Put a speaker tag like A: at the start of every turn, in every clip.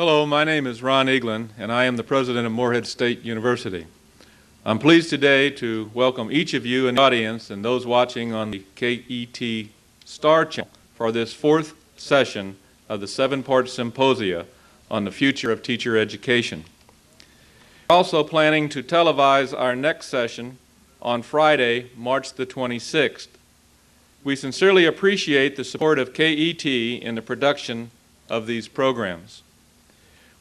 A: Hello, my name is Ron Eaglin, and I am the president of Morehead State University. I'm pleased today to welcome each of you in the audience and those watching on the KET Star Channel for this fourth session of the 7-part Symposia on the future of teacher education. We're also planning to televise our next session on Friday, March the 26th. We sincerely appreciate the support of KET in the production of these programs.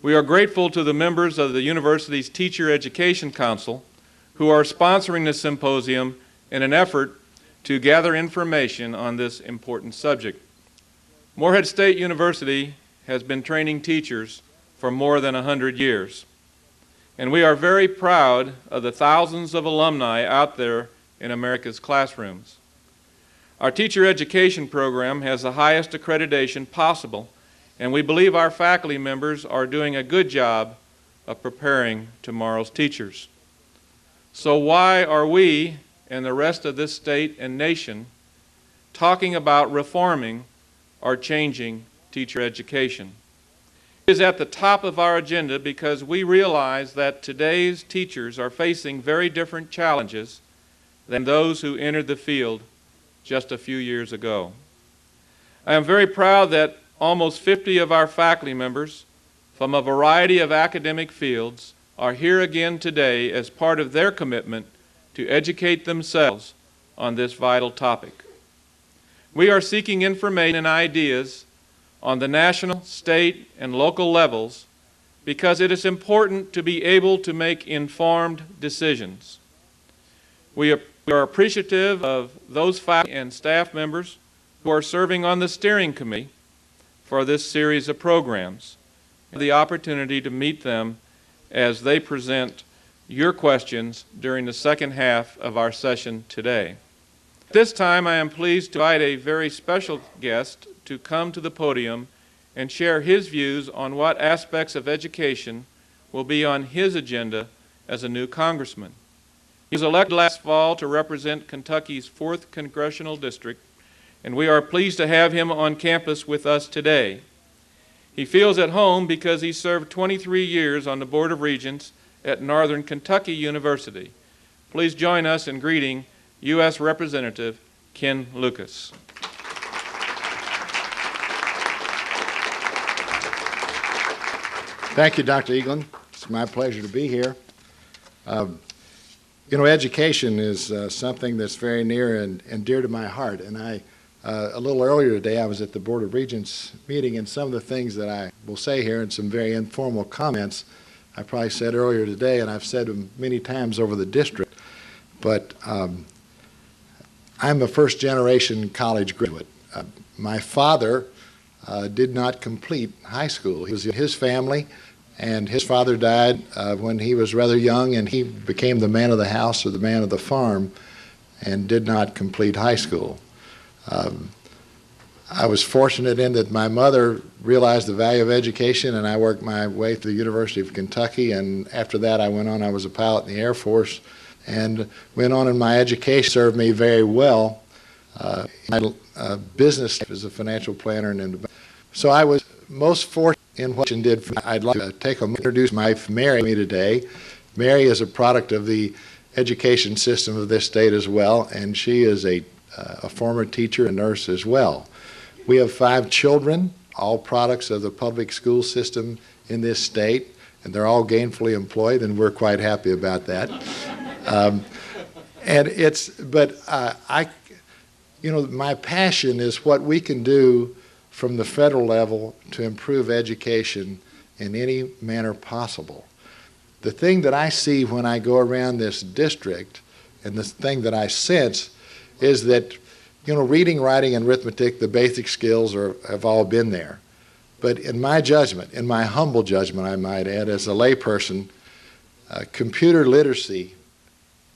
A: We are grateful to the members of the university's Teacher Education Council who are sponsoring this symposium in an effort to gather information on this important subject. Morehead State University has been training teachers for more than 100 years, and we are very proud of the thousands of alumni out there in America's classrooms. Our teacher education program has the highest accreditation possible, and we believe our faculty members are doing a good job of preparing tomorrow's teachers. So why are we and the rest of this state and nation talking about reforming or changing teacher education? It is at the top of our agenda because we realize that today's teachers are facing very different challenges than those who entered the field just a few years ago. I am very proud that almost 50 of our faculty members from a variety of academic fields are here again today as part of their commitment to educate themselves on this vital topic. We are seeking information and ideas on the national, state, and local levels because it is important to be able to make informed decisions. We are appreciative of those faculty and staff members who are serving on the steering committee for this series of programs, and the opportunity to meet them as they present your questions during the second half of our session today. At this time, I am pleased to invite a very special guest to come to the podium and share his views on what aspects of education will be on his agenda as a new congressman. He was elected last fall to represent Kentucky's 4th Congressional District, and we are pleased to have him on campus with us today. He feels at home because he served 23 years on the Board of Regents at Northern Kentucky University. Please join us in greeting U.S. Representative Ken Lucas.
B: Thank you, Dr. Eaglin. It's my pleasure to be here. Education is something that's very near and dear to my heart, and a little earlier today, I was at the Board of Regents meeting, and some of the things that I will say here and some very informal comments I probably said earlier today, and I've said them many times over the district, but I'm a first-generation college graduate. My father did not complete high school. He was in his family, and his father died when he was rather young, and he became the man of the house or the man of the farm and did not complete high school. I was fortunate in that my mother realized the value of education, and I worked my way through the University of Kentucky, and after that I was a pilot in the Air Force, and went on in my education served me very well. My business as a financial planner, and so I was most fortunate in what she did. I'd like to take a moment to introduce my wife, Mary, today. Mary is a product of the education system of this state as well, and she is a former teacher and nurse as well. We have 5 children, all products of the public school system in this state, and they're all gainfully employed, and we're quite happy about that. My passion is what we can do from the federal level to improve education in any manner possible. The thing that I see when I go around this district, and the thing that I sense, is that, reading, writing, and arithmetic, the basic skills have all been there. But in my judgment, in my humble judgment, I might add, as a layperson, computer literacy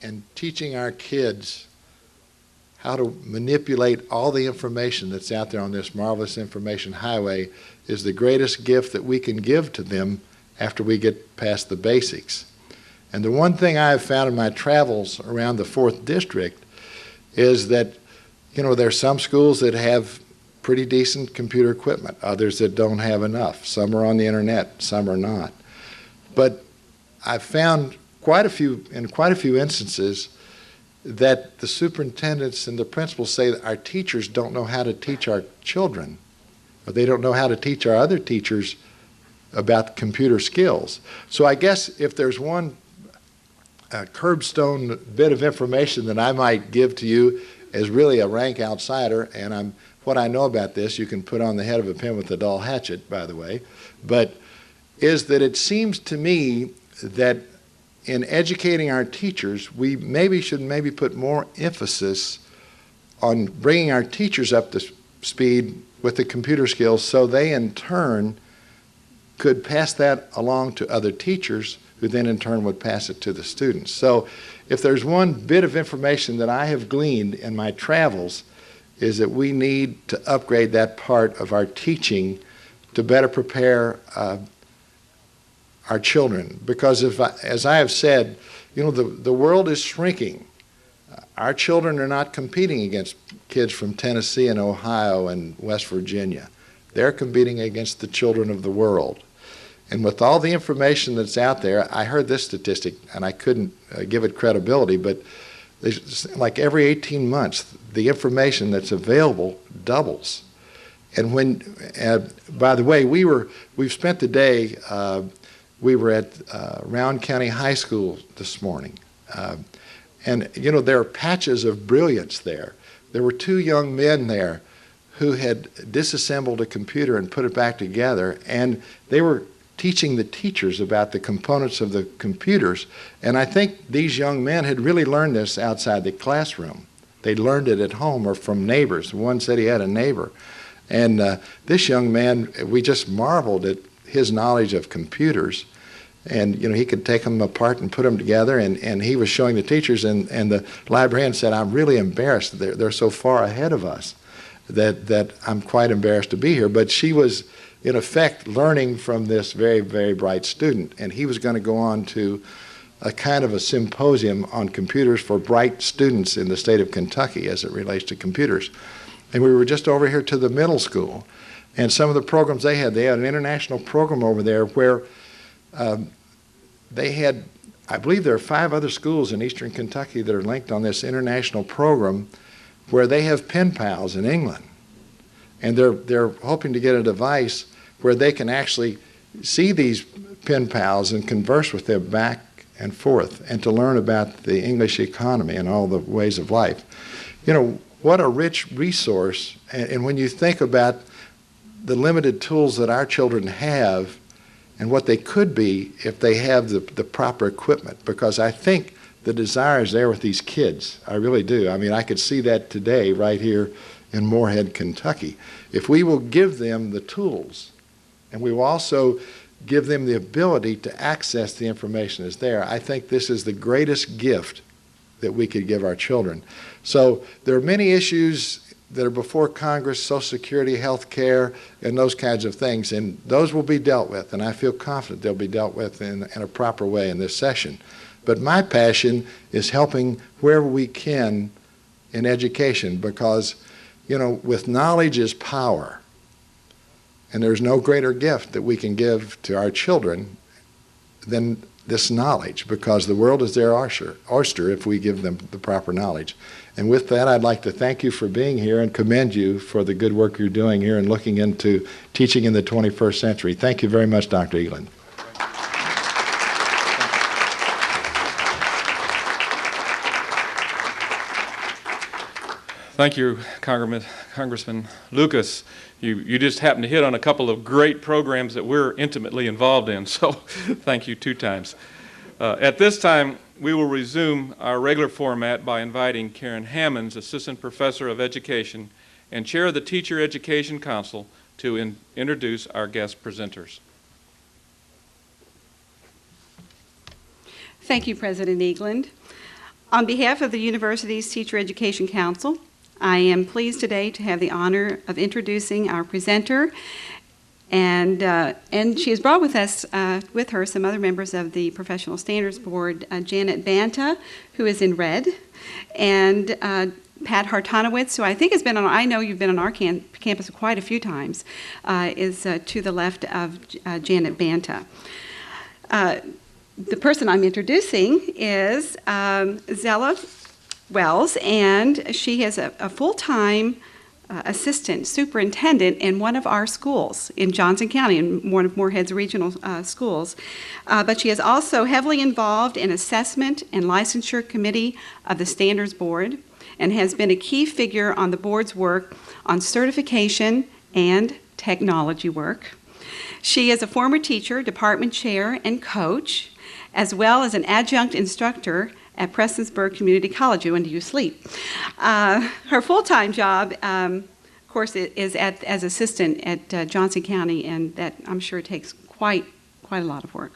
B: and teaching our kids how to manipulate all the information that's out there on this marvelous information highway is the greatest gift that we can give to them after we get past the basics. And the one thing I have found in my travels around the 4th District is that, there are some schools that have pretty decent computer equipment, others that don't have enough. Some are on the internet, some are not. But I've found in quite a few instances that the superintendents and the principals say that our teachers don't know how to teach our children, or they don't know how to teach our other teachers about computer skills. So I guess if there's one curbstone bit of information that I might give to you as really a rank outsider, and what I know about this, you can put on the head of a pin with a dull hatchet, by the way, but is that it seems to me that in educating our teachers, we should put more emphasis on bringing our teachers up to speed with the computer skills so they in turn could pass that along to other teachers who then in turn would pass it to the students. So if there's one bit of information that I have gleaned in my travels is that we need to upgrade that part of our teaching to better prepare our children. Because as I have said, the world is shrinking. Our children are not competing against kids from Tennessee and Ohio and West Virginia. They're competing against the children of the world. And with all the information that's out there, I heard this statistic, and I couldn't give it credibility, but like every 18 months, the information that's available doubles. And by the way, we've spent the day, we were at Round County High School this morning. And there are patches of brilliance there. There were two young men there who had disassembled a computer and put it back together, and they were teaching the teachers about the components of the computers. And I think these young men had really learned this outside the classroom. They learned it at home or from neighbors. One said he had a neighbor. And this young man, we just marveled at his knowledge of computers. And he could take them apart and put them together, and he was showing the teachers, and the librarian said, I'm really embarrassed. They're so far ahead of us that I'm quite embarrassed to be here. But she was, in effect, learning from this very, very bright student. And he was going to go on to a kind of a symposium on computers for bright students in the state of Kentucky as it relates to computers. And we were just over here to the middle school. And some of the programs they had an international program over there where they had, I believe there are 5 other schools in eastern Kentucky that are linked on this international program where they have pen pals in England. And they're hoping to get a device where they can actually see these pen pals and converse with them back and forth and to learn about the English economy and all the ways of life. What a rich resource. And when you think about the limited tools that our children have and what they could be if they have the proper equipment, because I think the desire is there with these kids. I really do. I mean, I could see that today right here in Moorhead, Kentucky. If we will give them the tools, and we will also give them the ability to access the information that's there, I think this is the greatest gift that we could give our children. So there are many issues that are before Congress, Social Security, health care, and those kinds of things, and those will be dealt with, and I feel confident they'll be dealt with in a proper way in this session. But my passion is helping wherever we can in education, because, with knowledge is power, and there's no greater gift that we can give to our children than this knowledge, because the world is their oyster if we give them the proper knowledge. And with that, I'd like to thank you for being here and commend you for the good work you're doing here and looking into teaching in the 21st century. Thank you very much, Dr. Egeland.
A: Thank you, Congressman Lucas. You just happened to hit on a couple of great programs that we're intimately involved in, so thank you 2 times. At this time, we will resume our regular format by inviting Karen Hammonds, Assistant Professor of Education and Chair of the Teacher Education Council, to introduce our guest presenters.
C: Thank you, President Egeland. On behalf of the university's Teacher Education Council, I am pleased today to have the honor of introducing our presenter, and she has brought with her some other members of the Professional Standards Board, Janet Banta, who is in red, and Pat Hartonowitz, who I think has been on, I know you've been on our campus quite a few times, is to the left of Janet Banta. The person I'm introducing is Zella Wells, and she is a full-time assistant superintendent in one of our schools in Johnson County, in one of Moorhead's regional schools. But she is also heavily involved in assessment and licensure committee of the Standards Board and has been a key figure on the board's work on certification and technology work. She is a former teacher, department chair, and coach, as well as an adjunct instructor at Prestonsburg Community College. When do you sleep? Her full-time job, of course, is as assistant at Johnson County, and that I'm sure takes quite a lot of work.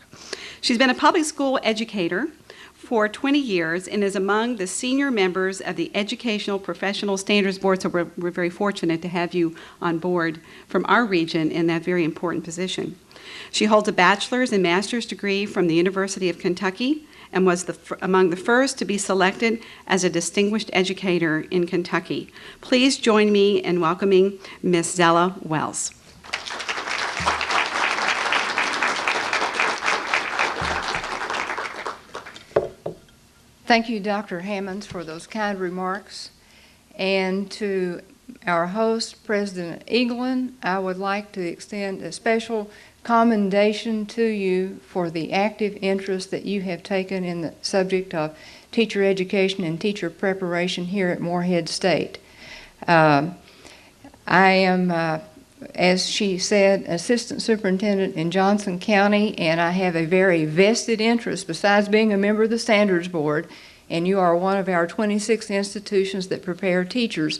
C: She's been a public school educator for 20 years and is among the senior members of the Educational Professional Standards Board, so we're very fortunate to have you on board from our region in that very important position. She holds a bachelor's and master's degree from the University of Kentucky and was among the first to be selected as a distinguished educator in Kentucky. Please join me in welcoming Ms. Zella Wells.
D: Thank you, Dr. Hammonds, for those kind remarks. And to our host, President Eaglin, I would like to extend a special commendation to you for the active interest that you have taken in the subject of teacher education and teacher preparation here at Moorhead State. I am, as she said, assistant superintendent in Johnson County, and I have a very vested interest, besides being a member of the Standards Board, and you are one of our 26 institutions that prepare teachers.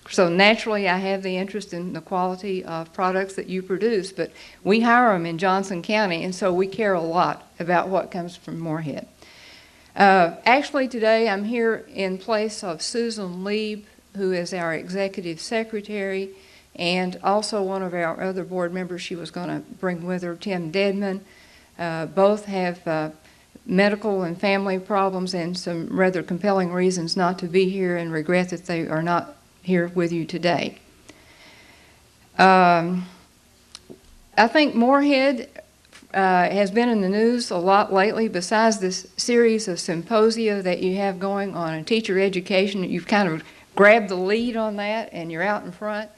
D: So naturally, I have the interest in the quality of products that you produce, but we hire them in Johnson County, and so we care a lot about what comes from Moorhead. Actually, today I'm here in place of Susan Lieb, who is our executive secretary, and also one of our other board members she was going to bring with her, Tim Dedman. Both have medical and family problems and some rather compelling reasons not to be here, and regret that they are not here with you today. I think Moorhead has been in the news a lot lately. Besides this series of symposia that you have going on in teacher education, you've kind of grabbed the lead on that and you're out in front.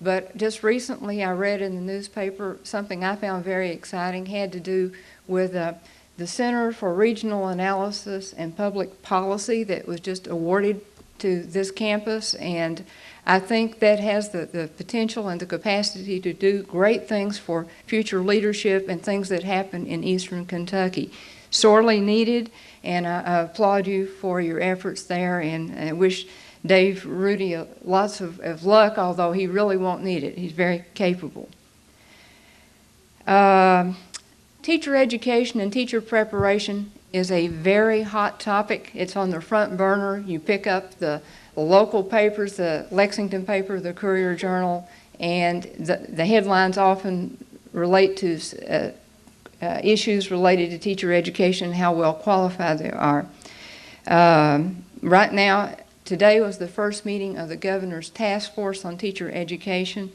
D: But just recently I read in the newspaper something I found very exciting, had to do with the Center for Regional Analysis and Public Policy that was just awarded to this campus, and I think that has the potential and the capacity to do great things for future leadership and things that happen in Eastern Kentucky. Sorely needed, and I applaud you for your efforts there, and I wish Dave Rudy lots of luck, although he really won't need it. He's very capable. Teacher education and teacher preparation is a very hot topic. It's on the front burner. You pick up the local papers, the Lexington paper, the Courier Journal, and the headlines often relate to issues related to teacher education and how well qualified they are. Right now, today was the first meeting of the Governor's Task Force on Teacher Education,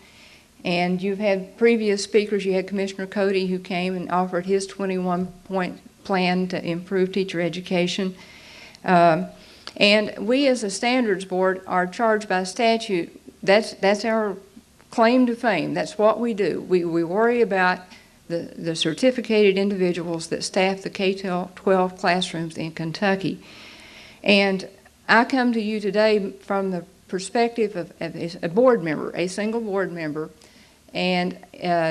D: and you've had previous speakers. You had Commissioner Cody, who came and offered his 21-point plan to improve teacher education. And we as a standards board are charged by statute. That's our claim to fame. That's what we do. We worry about the certificated individuals that staff the K-12 classrooms in Kentucky. And I come to you today from the perspective of a board member, a single board member, and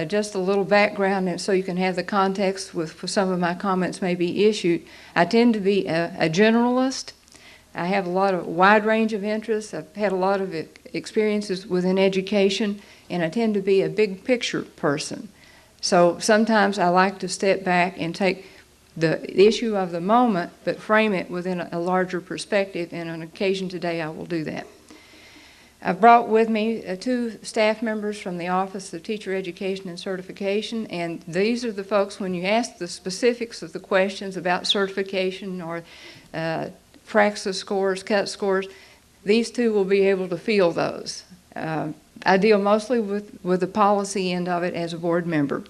D: just a little background and so you can have the context with some of my comments may be issued. I tend to be a generalist. I have a lot of wide range of interests. I've had a lot of experiences within education, and I tend to be a big picture person. So sometimes I like to step back and take the issue of the moment but frame it within a larger perspective, and on occasion today I will do that. I've brought with me two staff members from the Office of Teacher Education and Certification, and these are the folks, when you ask the specifics of the questions about certification or praxis scores, cut scores, these two will be able to fill those. I deal mostly with the policy end of it as a board member.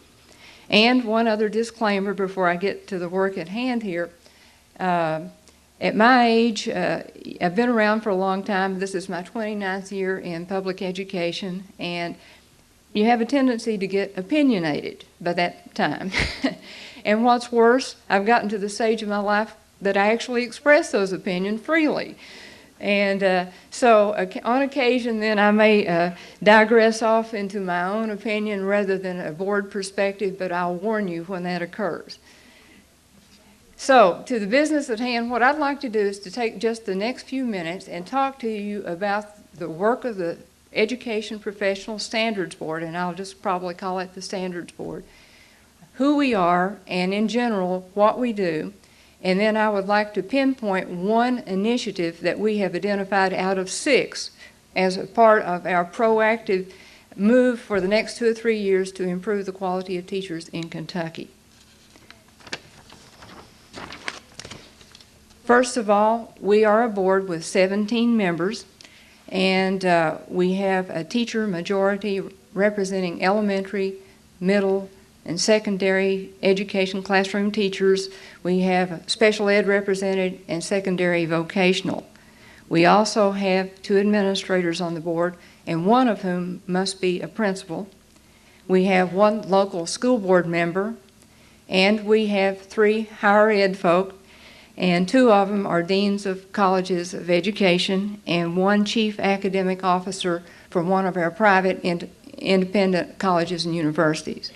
D: And one other disclaimer before I get to the work at hand here. At my age, I've been around for a long time. This is my 29th year in public education, and you have a tendency to get opinionated by that time. And what's worse, I've gotten to the stage of my life that I actually express those opinions freely. And so on occasion then I may digress off into my own opinion rather than a board perspective, but I'll warn you when that occurs. So to the business at hand, what I'd like to do is to take just the next few minutes and talk to you about the work of the Education Professional Standards Board, and I'll just probably call it the Standards Board, who we are, and in general, what we do. And then I would like to pinpoint one initiative that we have identified out of 6 as a part of our proactive move for the next 2 or 3 years to improve the quality of teachers in Kentucky. First of all, we are a board with 17 members, and we have a teacher majority representing elementary, middle, and secondary education classroom teachers. We have special ed represented and secondary vocational. We also have 2 administrators on the board, and one of whom must be a principal. We have 1 local school board member, and we have 3 higher ed folk, and 2 of them are deans of colleges of education, and 1 chief academic officer from one of our private independent colleges and universities.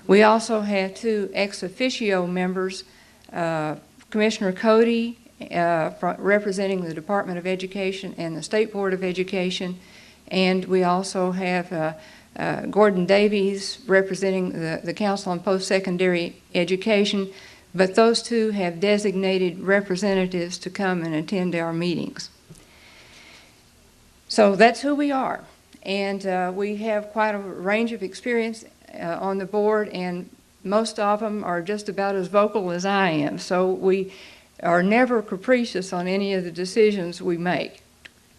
D: We also have 2 ex officio members, Commissioner Cody representing the Department of Education and the State Board of Education, and we also have Gordon Davies representing the Council on Post-Secondary Education, but those 2 have designated representatives to come and attend our meetings. So that's who we are, and we have quite a range of experience on the board, and most of them are just about as vocal as I am, so we are never capricious on any of the decisions we make.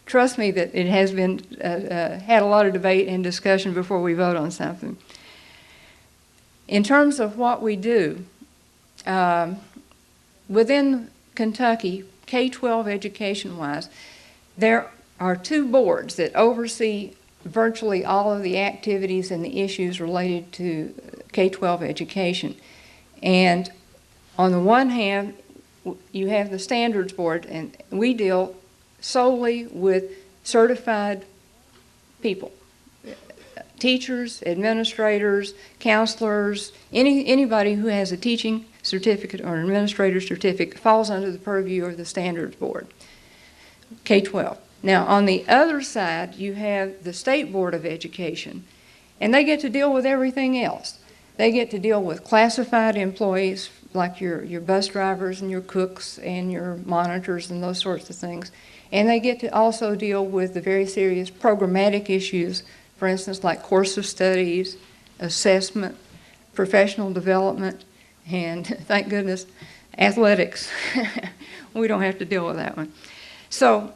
D: Trust me that it has been had a lot of debate and discussion before we vote on something. In terms of what we do, within Kentucky, K-12 education-wise, there are 2 boards that oversee virtually all of the activities and the issues related to K-12 education. And on the one hand, you have the Standards Board, and we deal solely with certified people. Teachers, administrators, counselors, anybody who has a teaching certificate or an administrator certificate falls under the purview of the Standards Board, K-12. Now, on the other side, you have the State Board of Education, and they get to deal with everything else. They get to deal with classified employees like your bus drivers and your cooks and your monitors and those sorts of things. And they get to also deal with the very serious programmatic issues, for instance, like course of studies, assessment, professional development, and thank goodness, athletics. We don't have to deal with that one. So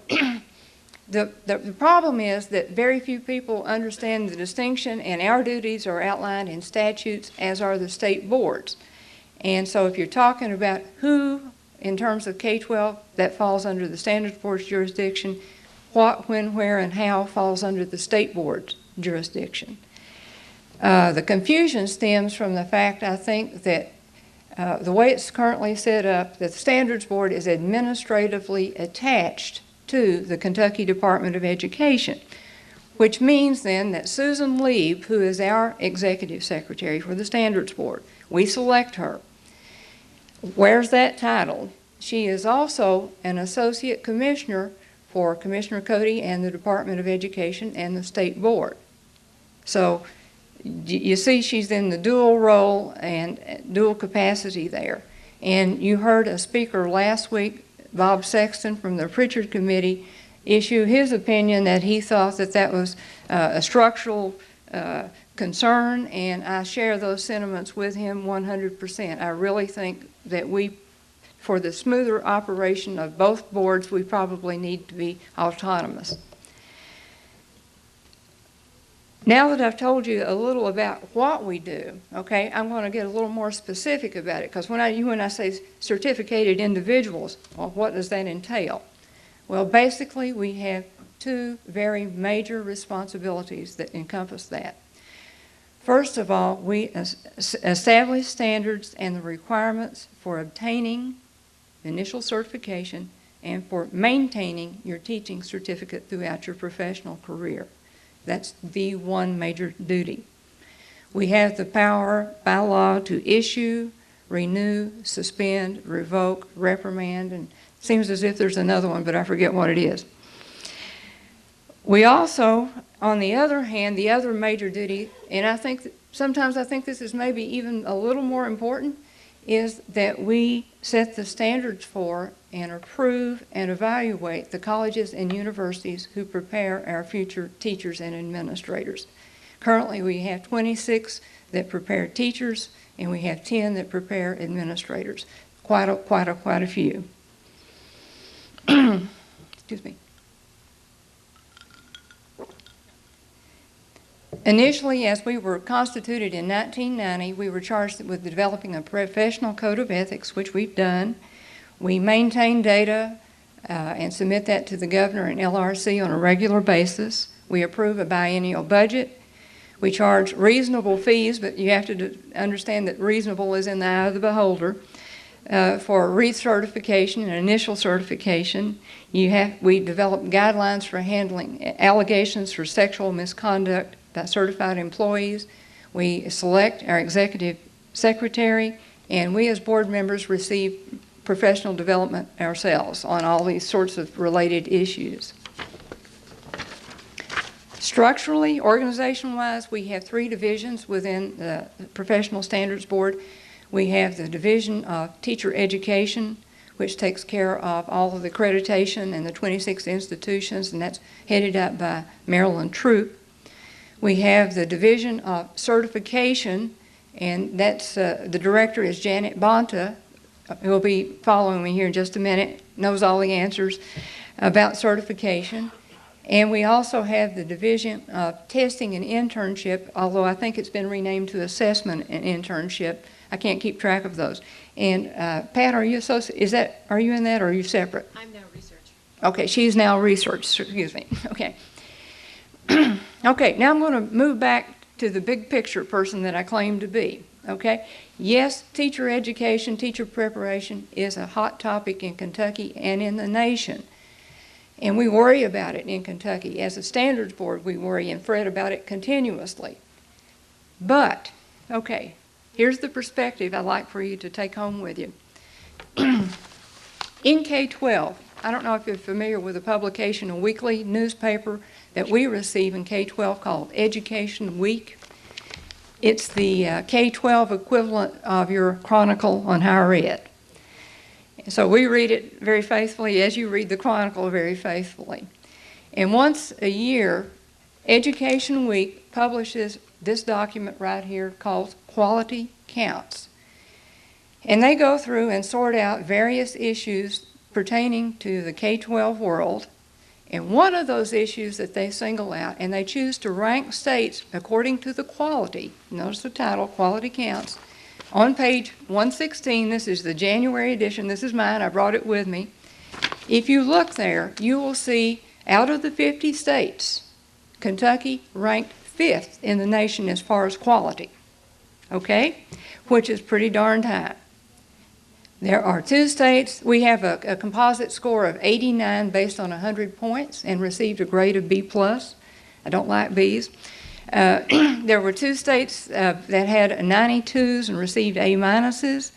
D: the problem is that very few people understand the distinction, and our duties are outlined in statutes, as are the state boards. And so if you're talking about who, in terms of K-12, that falls under the Standards Board's jurisdiction, what, when, where, and how falls under the State Board's jurisdiction. The confusion stems from the fact, I think, that the way it's currently set up, that the Standards Board is administratively attached to the Kentucky Department of Education, which means then that Susan Lieb, who is our executive secretary for the Standards Board, we select her, wears that title. She is also an associate commissioner for Commissioner Cody and the Department of Education and the State Board. So you see she's in the dual role and dual capacity there. And you heard a speaker last week, Bob Sexton from the Pritchard Committee, issue his opinion that he thought that that was a structural concern, and I share those sentiments with him 100%. I really think that we for the smoother operation of both boards, we probably need to be autonomous. Now that I've told you a little about what we do, okay, I'm going to get a little more specific about it, because when I say certificated individuals, well, what does that entail? Well, basically, we have two very major responsibilities that encompass that. First of all, we establish standards and the requirements for obtaining initial certification and for maintaining your teaching certificate throughout your professional career. That's the one major duty. We have the power by law to issue, renew, suspend, revoke, reprimand, and it seems as if there's another one, but I forget what it is. We also, on the other hand, the other major duty, and I think sometimes I think this is maybe even a little more important, is that we set the standards for and approve and evaluate the colleges and universities who prepare our future teachers and administrators. Currently, we have 26 that prepare teachers, and we have 10 that prepare administrators. Quite a few. Excuse me. Initially, as we were constituted in 1990, we were charged with developing a professional code of ethics, which we've done. We maintain data and submit that to the governor and LRC on a regular basis. We approve a biennial budget. We charge reasonable fees, but you have to understand that reasonable is in the eye of the beholder. For recertification and initial certification, we develop guidelines for handling allegations for sexual misconduct by certified employees. We select our executive secretary, and we as board members receive professional development ourselves on all these sorts of related issues. Structurally, organization-wise, we have 3 divisions within the Professional Standards Board. We have the Division of Teacher Education, which takes care of all of the accreditation and the 26 institutions, and that's headed up by Marilyn Troop. We have the Division of Certification, and that's the director is Janet Bonta, who will be following me here in just a minute, knows all the answers about certification. And we also have the Division of Testing and Internship, although I think it's been renamed to Assessment and Internship. I can't keep track of those. And Pat, are you are you in that, or are you separate?
E: I'm now research.
D: Okay, she's now research, excuse me. Okay. Okay, now I'm going to move back to the big picture person that I claim to be. Okay? Yes, teacher education, teacher preparation is a hot topic in Kentucky and in the nation. And we worry about it in Kentucky. As a standards board, we worry and fret about it continuously. But, okay, here's the perspective I'd like for you to take home with you. In K-12, I don't know if you're familiar with a publication, a weekly newspaper that we receive in K-12 called Education Week. It's the K-12 equivalent of your Chronicle on higher ed. So we read it very faithfully, as you read the Chronicle very faithfully. And once a year, Education Week publishes this document right here called Quality Counts. And they go through and sort out various issues pertaining to the K-12 world. And one of those issues that they single out, and they choose to rank states according to the quality, notice the title, Quality Counts. On page 116, this is the January edition, this is mine, I brought it with me. If you look there, you will see out of the 50 states, Kentucky ranked 5th in the nation as far as quality, okay, which is pretty darned high. There are 2 states, we have a composite score of 89 based on 100 points and received a grade of B+. I don't like B's. There were 2 states that had 92s and received A-minuses.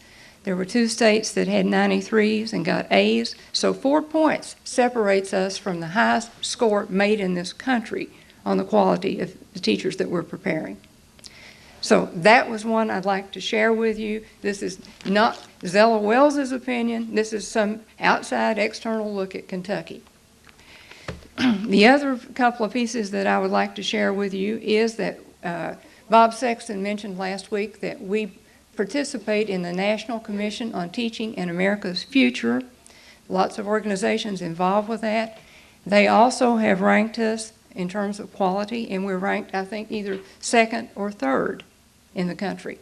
D: There were 2 states that had 93s and got A's. So 4 points separates us from the highest score made in this country on the quality of the teachers that we're preparing. So that was one I'd like to share with you. This is not Zella Wells' opinion. This is some outside external look at Kentucky. The other couple of pieces that I would like to share with you is that Bob Sexton mentioned last week that we participate in the National Commission on Teaching in America's Future. Lots of organizations involved with that. They also have ranked us in terms of quality, and we're ranked, I think, either second or third in the country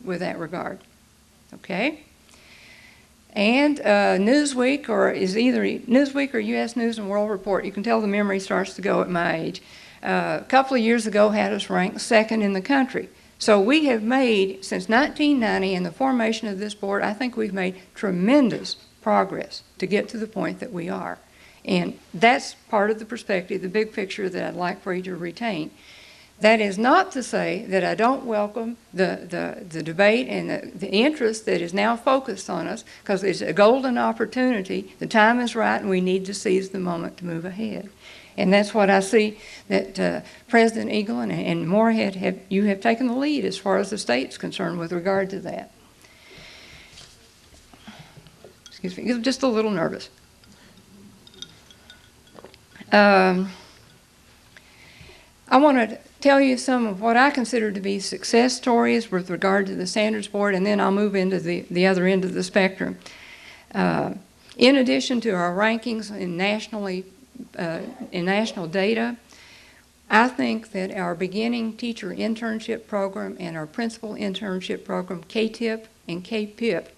D: with that regard. Okay? And Newsweek, or is either Newsweek or U.S. News and World Report, you can tell the memory starts to go at my age, a couple of years ago had us ranked second in the country. So we have made, since 1990 and the formation of this board, I think we've made tremendous progress to get to the point that we are. And that's part of the perspective, the big picture that I'd like for you to retain. That is not to say that I don't welcome the debate and the interest that is now focused on us, because it's a golden opportunity. The time is right, and we need to seize the moment to move ahead. And that's what I see that President Eagle and Moorhead, you have taken the lead as far as the state's concerned with regard to that. Excuse me, I'm just a little nervous. I want to tell you some of what I consider to be success stories with regard to the Standards Board, and then I'll move into the other end of the spectrum. In addition to our rankings in national data, I think that our beginning teacher internship program and our principal internship program, KTIP and KPIP,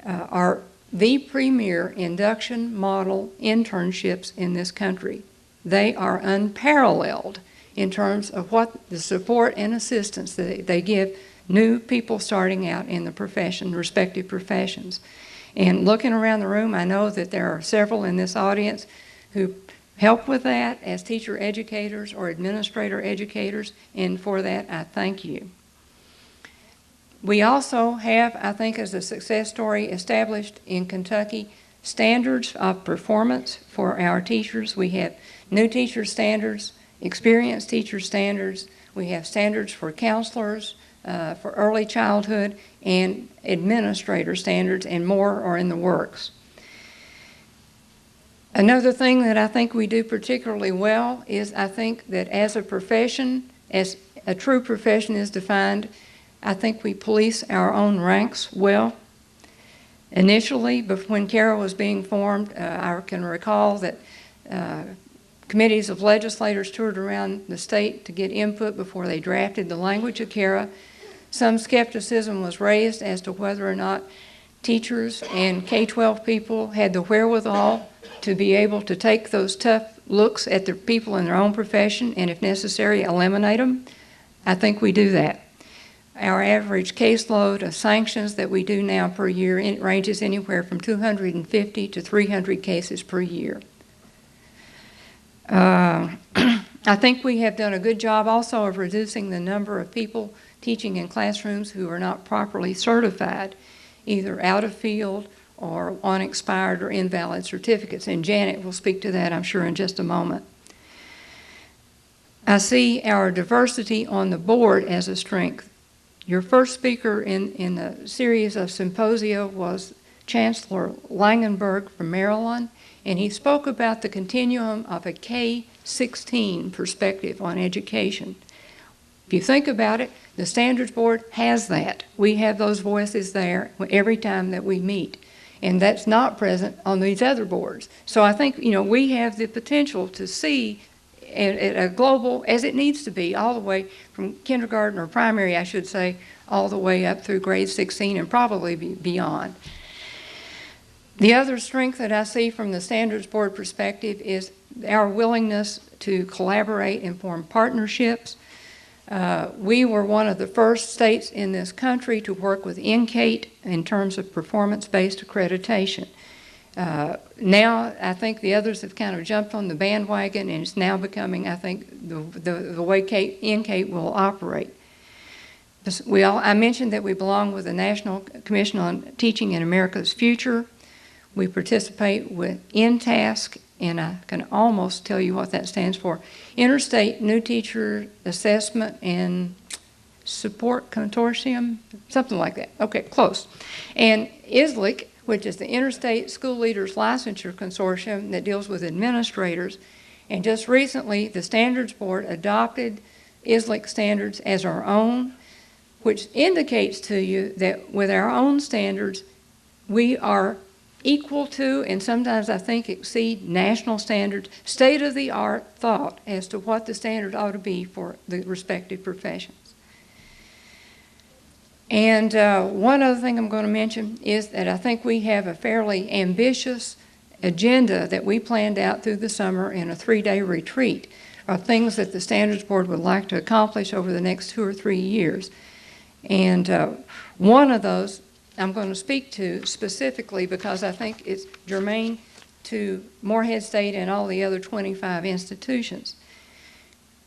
D: are the premier induction model internships in this country. They are unparalleled in terms of what the support and assistance that they give new people starting out in the profession, respective professions. And looking around the room, I know that there are several in this audience who help with that as teacher educators or administrator educators, and for that I thank you. We also have, I think as a success story, established in Kentucky standards of performance for our teachers. We have new teacher standards, experienced teacher standards. We have standards for counselors, for early childhood, and administrator standards, and more are in the works. Another thing that I think we do particularly well is I think that as a profession, as a true profession is defined, I think we police our own ranks well. Initially, when CARA was being formed, I can recall that committees of legislators toured around the state to get input before they drafted the language of CARA. Some skepticism was raised as to whether or not teachers and K-12 people had the wherewithal to be able to take those tough looks at the people in their own profession and, if necessary, eliminate them. I think we do that. Our average caseload of sanctions that we do now per year ranges anywhere from 250 to 300 cases per year. I think we have done a good job also of reducing the number of people teaching in classrooms who are not properly certified, either out of field or on expired or invalid certificates. And Janet will speak to that, I'm sure, in just a moment. I see our diversity on the board as a strength. Your first speaker in the series of symposia was Chancellor Langenberg from Maryland, and he spoke about the continuum of a K-16 perspective on education. If you think about it, the Standards Board has that. We have those voices there every time that we meet, and that's not present on these other boards. So I think, we have the potential to see at a global, as it needs to be, all the way from kindergarten, or primary, I should say, all the way up through grade 16 and probably beyond. The other strength that I see from the Standards Board perspective is our willingness to collaborate and form partnerships. We were one of the first states in this country to work with NCATE in terms of performance-based accreditation. Now, I think the others have kind of jumped on the bandwagon, and it's now becoming, I think, the way NCATE will operate. I mentioned that we belong with the National Commission on Teaching in America's Future. We participate with INTASC, and I can almost tell you what that stands for. Interstate New Teacher Assessment and Support Consortium, something like that. Okay, close. And ISLIC, which is the Interstate School Leaders Licensure Consortium that deals with administrators. And just recently, the Standards Board adopted ISLIC standards as our own. which indicates to you that with our own standards, we are equal to, and sometimes I think exceed, national standards, state-of-the-art thought as to what the standard ought to be for the respective professions. And one other thing I'm going to mention is that I think we have a fairly ambitious agenda that we planned out through the summer in a 3-day retreat of things that the Standards Board would like to accomplish over the next 2 or 3 years. And one of those I'm going to speak to specifically because I think it's germane to Morehead State and all the other 25 institutions.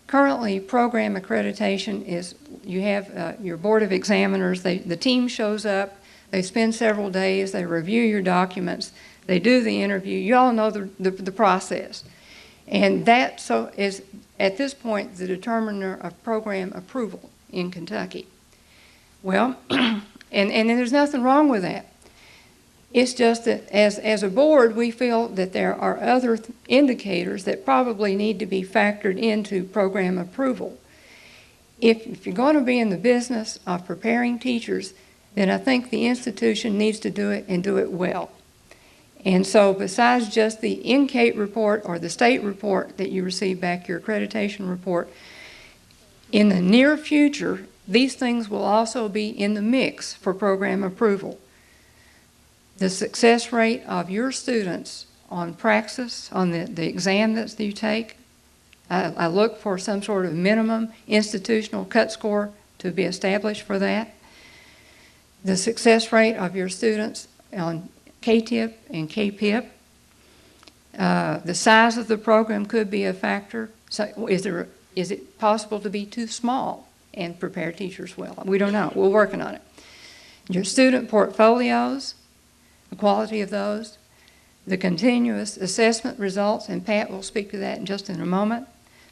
D: Currently, program accreditation is, you have your board of examiners, the team shows up, they spend several days, they review your documents, they do the interview. You all know the process. And that is, at this point, the determiner of program approval in Kentucky. Well, and there's nothing wrong with that. It's just that as a board, we feel that there are other indicators that probably need to be factored into program approval. If you're going to be in the business of preparing teachers, then I think the institution needs to do it and do it well. And so besides just the NCATE report or the state report that you receive back, your accreditation report, in the near future, these things will also be in the mix for program approval. The success rate of your students on praxis, on the exam that you take, I look for some sort of minimum institutional cut score to be established for that. The success rate of your students on KTIP and KPIP. The size of the program could be a factor. So is it possible to be too small and prepare teachers well? We don't know. We're working on it. Your student portfolios, the quality of those, the continuous assessment results, and Pat will speak to that just in a moment.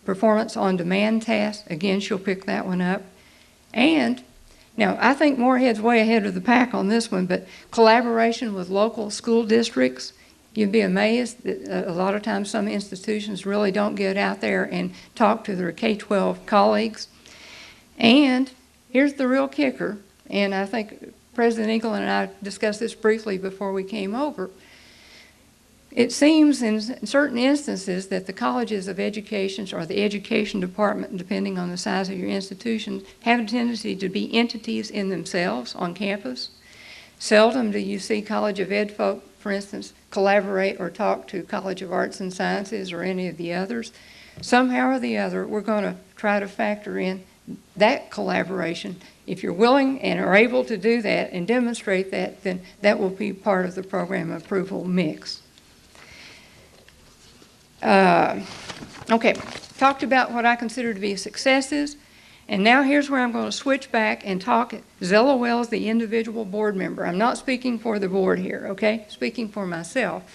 D: Performance on demand tasks, again, she'll pick that one up. And now, I think Morehead's way ahead of the pack on this one, but collaboration with local school districts, you'd be amazed that a lot of times some institutions really don't get out there and talk to their K-12 colleagues. And here's the real kicker, and I think President Eagle and I discussed this briefly before we came over. It seems in certain instances that the colleges of education or the education department, depending on the size of your institution, have a tendency to be entities in themselves on campus. Seldom do you see College of Ed folk, for instance, collaborate or talk to College of Arts and Sciences or any of the others. Somehow or the other, we're going to try to factor in that collaboration. If you're willing and are able to do that and demonstrate that, then that will be part of the program approval mix. Okay, talked about what I consider to be successes, and now here's where I'm going to switch back and talk Zella Wells, the individual board member. I'm not speaking for the board here, okay? Speaking for myself,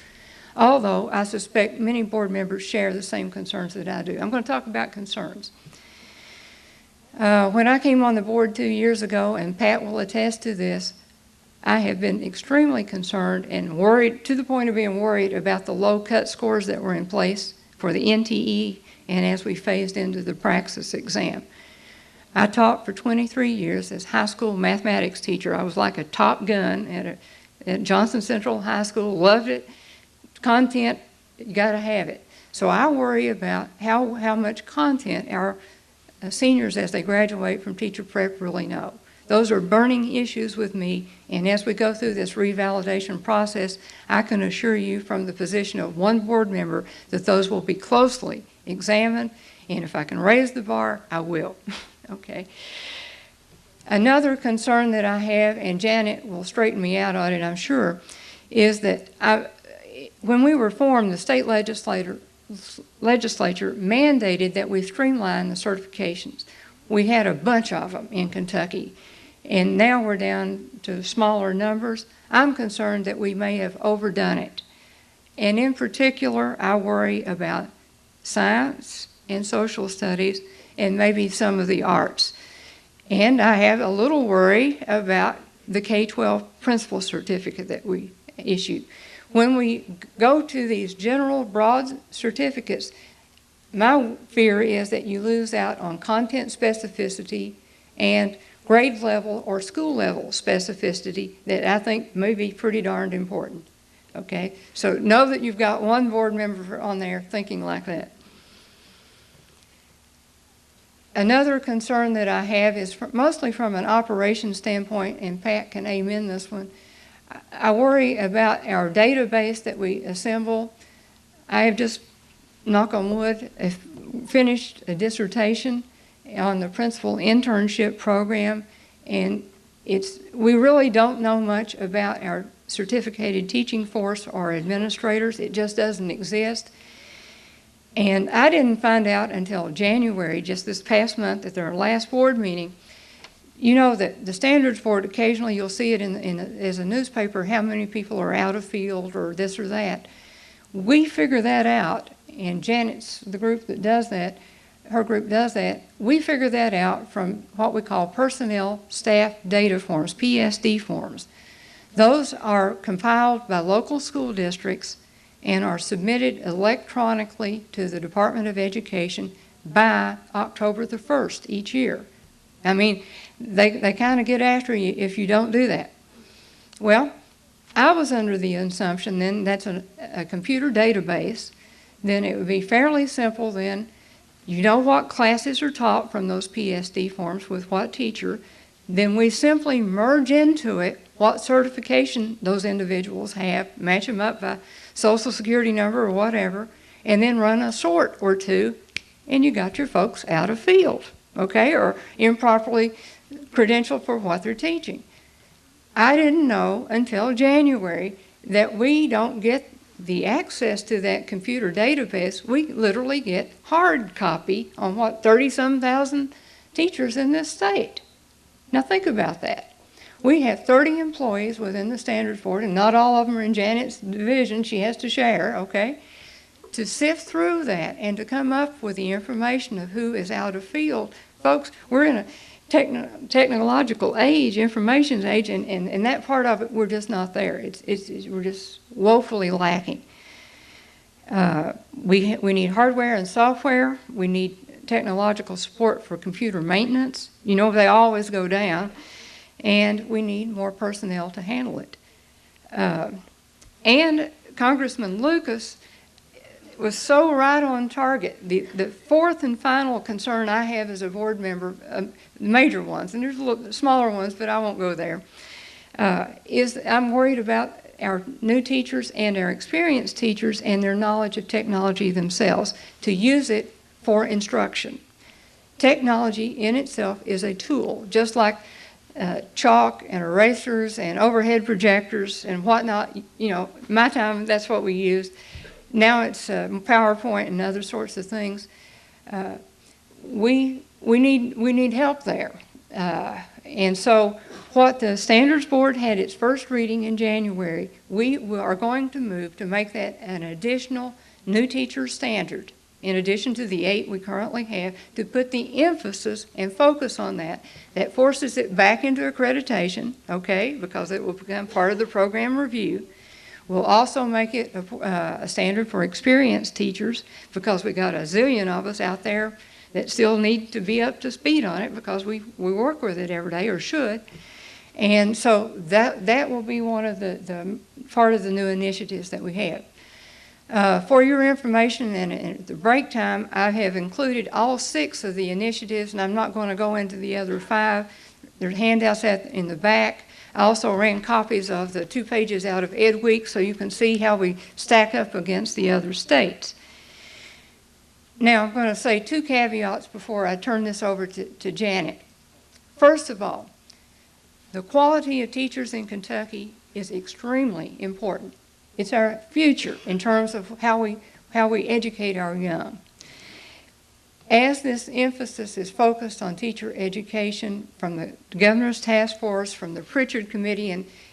D: although I suspect many board members share the same concerns that I do. I'm going to talk about concerns. When I came on the board 2 years ago, and Pat will attest to this, I have been extremely concerned and worried, to the point of being worried about the low cut scores that were in place for the NTE and as we phased into the praxis exam. I taught for 23 years as high school mathematics teacher. I was like a top gun at Johnson Central High School, loved it. Content, you got to have it. So I worry about how much content our seniors as they graduate from teacher prep really know. Those are burning issues with me, and as we go through this revalidation process, I can assure you from the position of one board member that those will be closely examined, and if I can raise the bar, I will. Okay. Another concern that I have, and Janet will straighten me out on it, I'm sure, is that when we were formed, the state legislature mandated that we streamline the certifications. We had a bunch of them in Kentucky, and now we're down to smaller numbers. I'm concerned that we may have overdone it. And in particular, I worry about science and social studies and maybe some of the arts. And I have a little worry about the K-12 principal certificate that we issued. When we go to these general broad certificates, my fear is that you lose out on content specificity, and grade level or school level specificity that I think may be pretty darned important. Okay, so know that you've got one board member on there thinking like that. Another concern that I have is mostly from an operations standpoint, and Pat can amen this one. I worry about our database that we assemble. I have just, knock on wood, finished a dissertation on the principal internship program, and we really don't know much about our certificated teaching force or administrators. It just doesn't exist. And I didn't find out until January, just this past month, at their last board meeting. You know that the Standards Board, occasionally you'll see it as a newspaper, how many people are out of field or this or that. We figure that out, and Janet's the group that does that, her group does that. We figure that out from what we call personnel staff data forms, PSD forms. Those are compiled by local school districts and are submitted electronically to the Department of Education by October the 1st each year. I mean, they kind of get after you if you don't do that. Well, I was under the assumption then that's a computer database, then it would be fairly simple then. You know what classes are taught from those PSD forms with what teacher, then we simply merge into it what certification those individuals have, match them up by social security number or whatever, and then run a sort or two, and you got your folks out of field, okay, or improperly credentialed for what they're teaching. I didn't know until January that we don't get the access to that computer database. We literally get hard copy on what, 30-some thousand teachers in this state. Now think about that. We have 30 employees within the Standards Board, and not all of them are in Janet's division. She has to share, okay? To sift through that and to come up with the information of who is out of field. Folks, we're in a technological age, information age, and that part of it, we're just not there. We're just woefully lacking. We need hardware and software. We need technological support for computer maintenance. You know, they always go down. And we need more personnel to handle it. And Congressman Lucas was so right on target. The fourth and final concern I have as a board member, major ones, and there's little smaller ones, but I won't go there, is I'm worried about our new teachers and our experienced teachers and their knowledge of technology themselves to use it for instruction. Technology in itself is a tool, just like chalk and erasers and overhead projectors and whatnot. You know, my time, that's what we used. Now it's PowerPoint and other sorts of things. We need help there. And so what the Standards Board had its first reading in January, we are going to move to make that an additional new teacher standard, in addition to the 8 we currently have, to put the emphasis and focus on that. That forces it back into accreditation, okay, because it will become part of the program review. We'll also make it a standard for experienced teachers, because we got a zillion of us out there that still need to be up to speed on it because we work with it every day, or should. And so that will be one of the part of the new initiatives that we have. For your information, and at the break time, I have included all 6 of the initiatives, and I'm not going to go into the other 5. There's handouts in the back. I also ran copies of the 2 pages out of Ed Week so you can see how we stack up against the other states. Now, I'm going to say 2 caveats before I turn this over to Janet. First of all, the quality of teachers in Kentucky is extremely important. It's our future in terms of how we educate our young. As this emphasis is focused on teacher education from the Governor's Task Force, from the Pritchard Committee,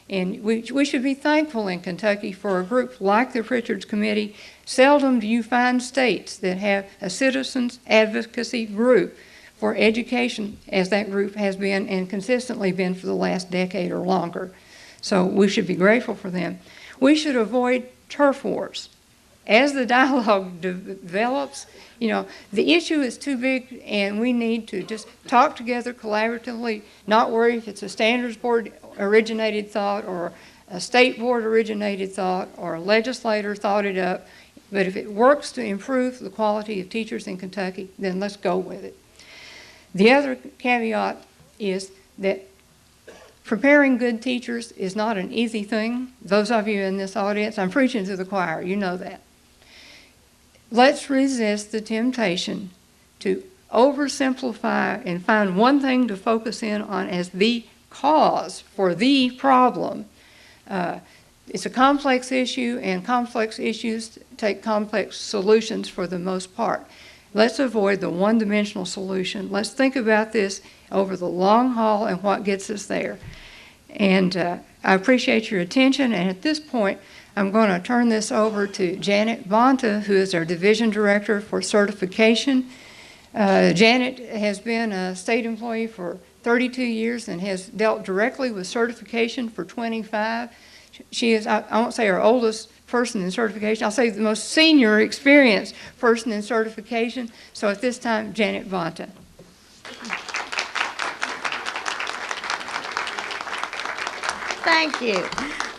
D: and we should be thankful in Kentucky for a group like the Pritchard Committee. Seldom do you find states that have a citizens advocacy group for education as that group has been and consistently been for the last decade or longer. So we should be grateful for them. We should avoid turf wars. as the dialogue develops, the issue is too big, and we need to just talk together collaboratively, not worry if it's a standards board originated thought or a state board originated thought or a legislator thought it up. But if it works to improve the quality of teachers in Kentucky, then let's go with it. The other caveat is that preparing good teachers is not an easy thing. Those of you in this audience, I'm preaching to the choir, you know that. Let's resist the temptation to oversimplify and find one thing to focus in on as the cause for the problem. It's a complex issue, and complex issues take complex solutions for the most part. Let's avoid the one-dimensional solution. Let's think about this over the long haul and what gets us there. And I appreciate your attention, and at this point, I'm going to turn this over to Janet Bonta, who is our Division Director for Certification. Janet has been a state employee for 32 years and has dealt directly with certification for 25. She is, I won't say our oldest person in certification, I'll say the most senior experienced person in certification. So at this time, Janet Bonta.
E: Thank you.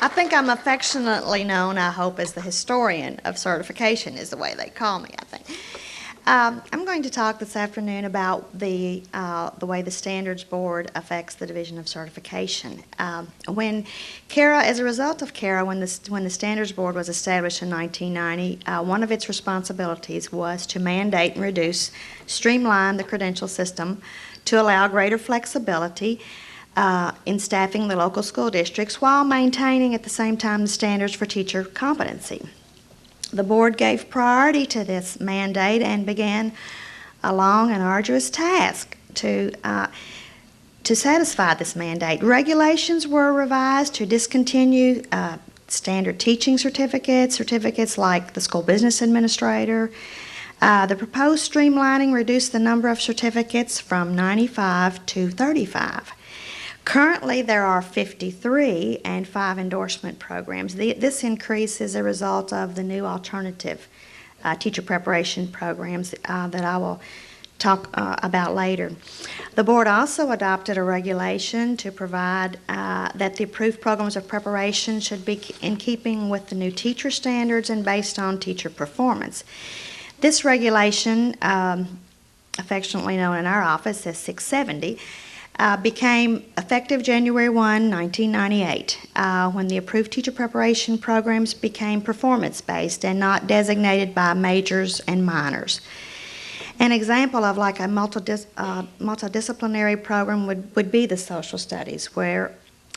E: I think I'm affectionately known, I hope, as the historian of certification is the way they call me, I think. I'm going to talk this afternoon about the way the Standards Board affects the Division of Certification. When as a result of CARA, when the Standards Board was established in 1990, one of its responsibilities was to mandate and streamline the credential system to allow greater flexibility in staffing the local school districts while maintaining at the same time the standards for teacher competency. The board gave priority to this mandate and began a long and arduous task to satisfy this mandate. Regulations were revised to discontinue standard teaching certificates like the school business administrator. The proposed streamlining reduced the number of certificates from 95 to 35. Currently, there are 53 and 5 endorsement programs. This increase is a result of the new alternative teacher preparation programs that I will talk about later. The board also adopted a regulation to provide that the approved programs of preparation should be in keeping with the new teacher standards and based on teacher performance. This regulation, affectionately known in our office as 670, became effective January 1, 1998, when the approved teacher preparation programs became performance-based and not designated by majors and minors. An example of like a multidisciplinary program would be the social studies, where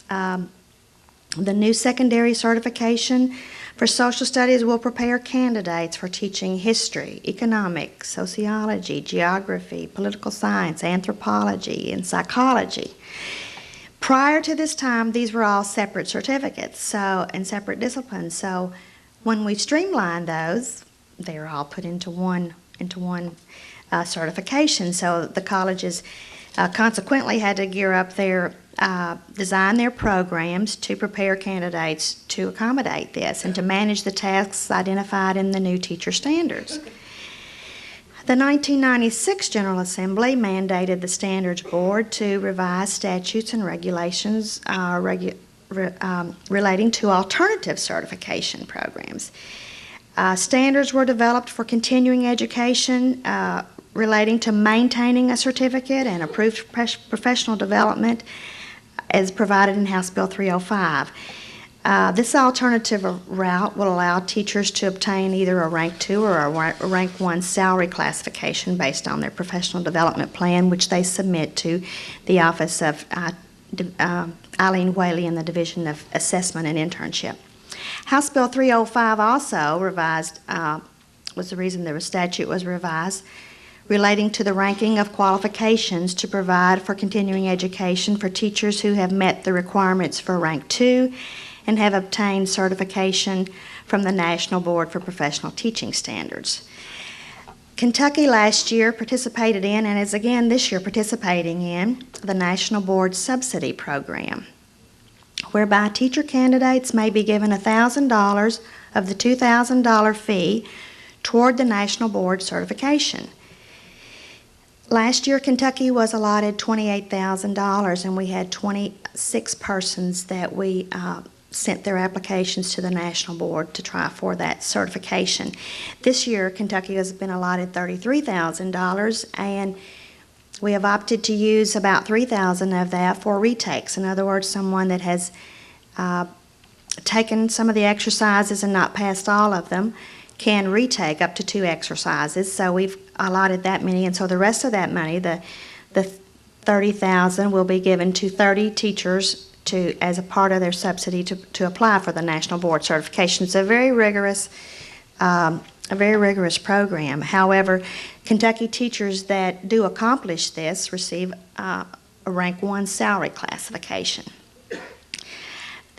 E: the new secondary certification for social studies will prepare candidates for teaching history, economics, sociology, geography, political science, anthropology, and psychology. Prior to this time, these were all separate certificates and separate disciplines. So when we streamlined those, they were all put into one certification. So the colleges consequently had to gear up design their programs to prepare candidates to accommodate this and to manage the tasks identified in the new teacher standards. The 1996 General Assembly mandated the Standards Board to revise statutes and regulations relating to alternative certification programs. Standards were developed for continuing education relating to maintaining a certificate and approved professional development as provided in House Bill 305. This alternative route will allow teachers to obtain either a Rank 2 or a Rank 1 salary classification based on their professional development plan, which they submit to the Office of Eileen Whaley in the Division of Assessment and Internship. House Bill 305 also was the reason the statute was revised, relating to the ranking of qualifications to provide for continuing education for teachers who have met the requirements for Rank 2 and have obtained certification from the National Board for Professional Teaching Standards. Kentucky last year participated in, and is again this year participating in, the National Board Subsidy Program, whereby teacher candidates may be given $1,000 of the $2,000 fee toward the National Board certification. Last year, Kentucky was allotted $28,000, and we had 26 persons that we sent their applications to the National Board to try for that certification. This year, Kentucky has been allotted $33,000, and we have opted to use about $3,000 of that for retakes. In other words, someone that has taken some of the exercises and not passed all of them can retake up to 2 exercises. So we've allotted that many, and so the rest of that money, the $30,000, will be given to 30 teachers as a part of their subsidy to apply for the National Board certification. It's a very rigorous program. However, Kentucky teachers that do accomplish this receive a rank 1 salary classification.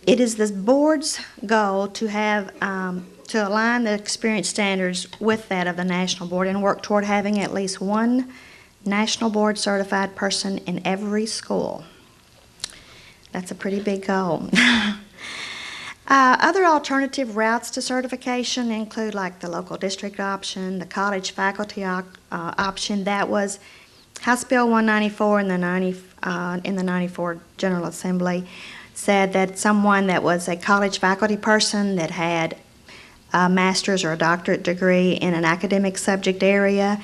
E: It is the board's goal to have to align the experience standards with that of the National Board and work toward having at least one National Board certified person in every school. That's a pretty big goal. Other alternative routes to certification include like the local district option, the college faculty option. That was House Bill 194 in the 94 General Assembly said that someone that was a college faculty person that had a master's or a doctorate degree in an academic subject area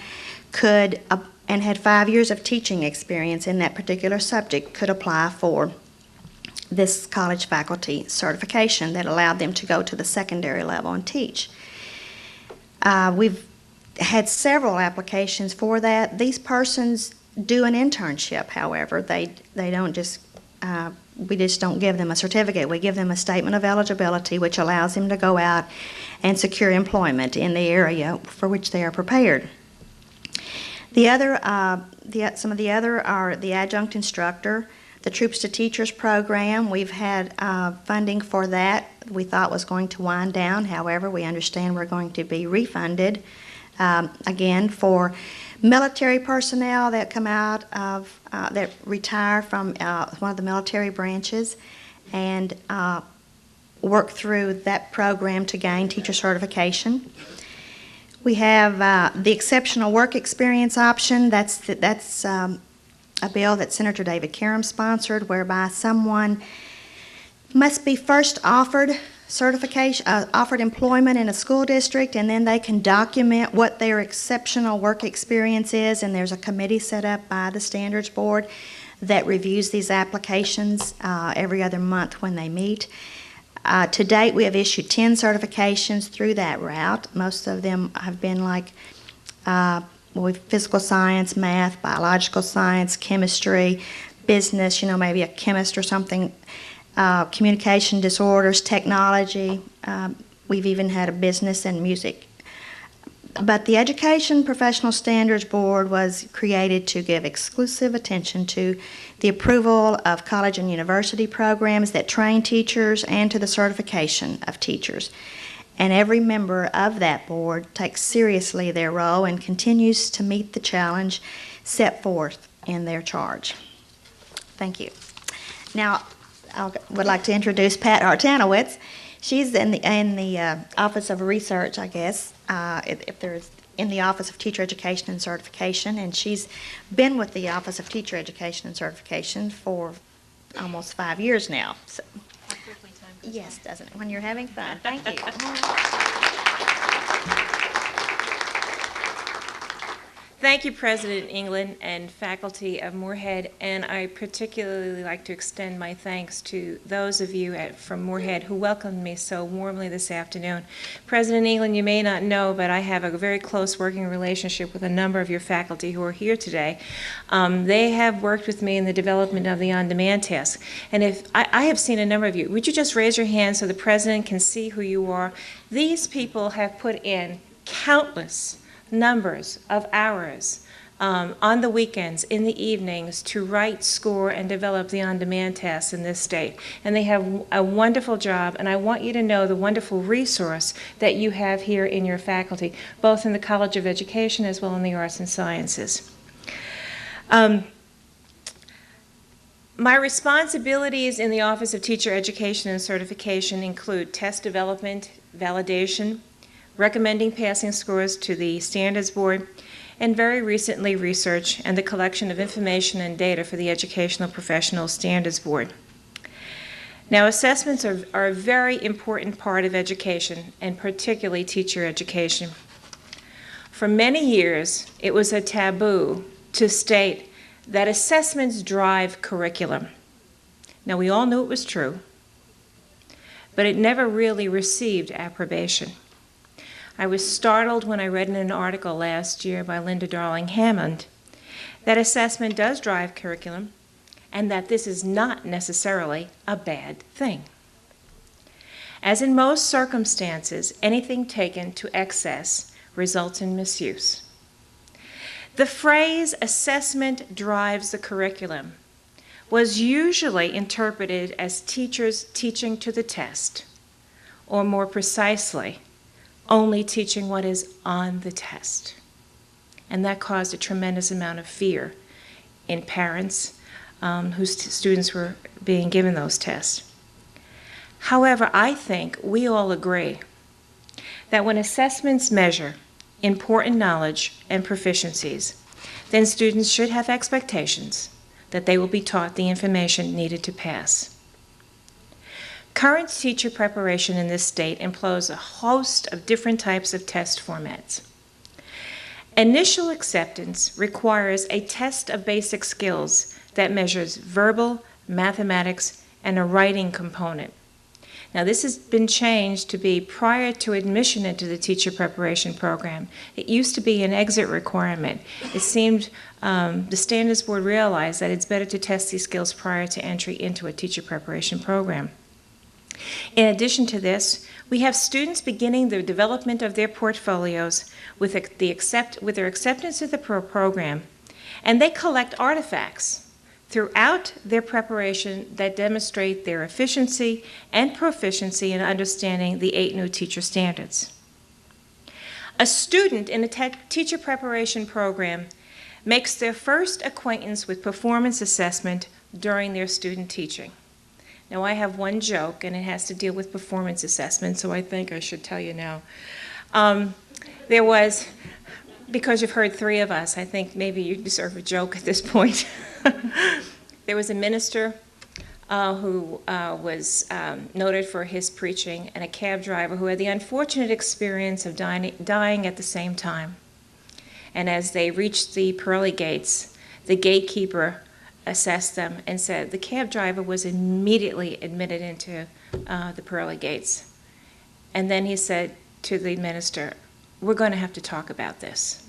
E: could, and had 5 years of teaching experience in that particular subject, could apply for this college faculty certification that allowed them to go to the secondary level and teach. We've had several applications for that. These persons do an internship, however. They don't just, we just don't give them a certificate. We give them a statement of eligibility, which allows them to go out and secure employment in the area for which they are prepared. Some of the other are the adjunct instructor, the Troops to Teachers program. We've had funding for that we thought was going to wind down. However, we understand we're going to be refunded again for military personnel that come out of, that retire from one of the military branches and work through that program to gain teacher certification. We have the exceptional work experience option. That's a bill that Senator David Karam sponsored, whereby someone must be first offered certification, offered employment in a school district, and then they can document what their exceptional work experience is, and there's a committee set up by the Standards Board that reviews these applications every other month when they meet. To date, we have issued 10 certifications through that route. Most of them have been like physical science, math, biological science, chemistry, business, maybe a chemist or something, communication disorders, technology. We've even had a business and music. But the Education Professional Standards Board was created to give exclusive attention to the approval of college and university programs that train teachers and to the certification of teachers. And every member of that board takes seriously their role and continues to meet the challenge set forth in their charge. Thank you. Now, I would like to introduce Pat Hartanowitz. She's in the Office of Research, I guess, if there's in the Office of Teacher Education and Certification, and she's been with the Office of Teacher Education and Certification for almost 5 years now. So, yes, doesn't it? When you're having fun. Thank you.
F: Thank you, President England and faculty of Moorhead, and I particularly like to extend my thanks to those of you from Moorhead who welcomed me so warmly this afternoon. President England, you may not know, but I have a very close working relationship with a number of your faculty who are here today. They have worked with me in the development of the on-demand task, and if I have seen a number of you. Would you just raise your hand so the President can see who you are? These people have put in countless numbers of hours on the weekends, in the evenings, to write, score, and develop the on-demand tasks in this state. And they have a wonderful job, and I want you to know the wonderful resource that you have here in your faculty, both in the College of Education as well in the Arts and Sciences. My responsibilities in the Office of Teacher Education and Certification include test development, validation, recommending passing scores to the Standards Board, and very recently research and the collection of information and data for the Educational Professional Standards Board. Now, assessments are a very important part of education, and particularly teacher education. For many years, it was a taboo to state that assessments drive curriculum. Now, we all knew it was true, but it never really received approbation. I was startled when I read in an article last year by Linda Darling Hammond that assessment does drive curriculum and that this is not necessarily a bad thing. As in most circumstances, anything taken to excess results in misuse. The phrase assessment drives the curriculum was usually interpreted as teachers teaching to the test, or more precisely, only teaching what is on the test. And that caused a tremendous amount of fear in parents whose students were being given those tests. However, I think we all agree that when assessments measure important knowledge and proficiencies, then students should have expectations that they will be taught the information needed to pass. Current teacher preparation in this state employs a host of different types of test formats. Initial acceptance requires a test of basic skills that measures verbal, mathematics, and a writing component. Now, this has been changed to be prior to admission into the teacher preparation program. It used to be an exit requirement. It seemed the Standards Board realized that it's better to test these skills prior to entry into a teacher preparation program. In addition to this, we have students beginning the development of their portfolios with their acceptance of the program, and they collect artifacts throughout their preparation that demonstrate their efficiency and proficiency in understanding the 8 new teacher standards. A student in a teacher preparation program makes their first acquaintance with performance assessment during their student teaching. Now, I have one joke, and it has to deal with performance assessment, so I think I should tell you now. There was, because you've heard 3 of us, I think maybe you deserve a joke at this point. There was a minister who was noted for his preaching, and a cab driver who had the unfortunate experience of dying at the same time. And as they reached the pearly gates, the gatekeeper assessed them and said the cab driver was immediately admitted into the pearly gates. And then he said to the minister, "We're going to have to talk about this."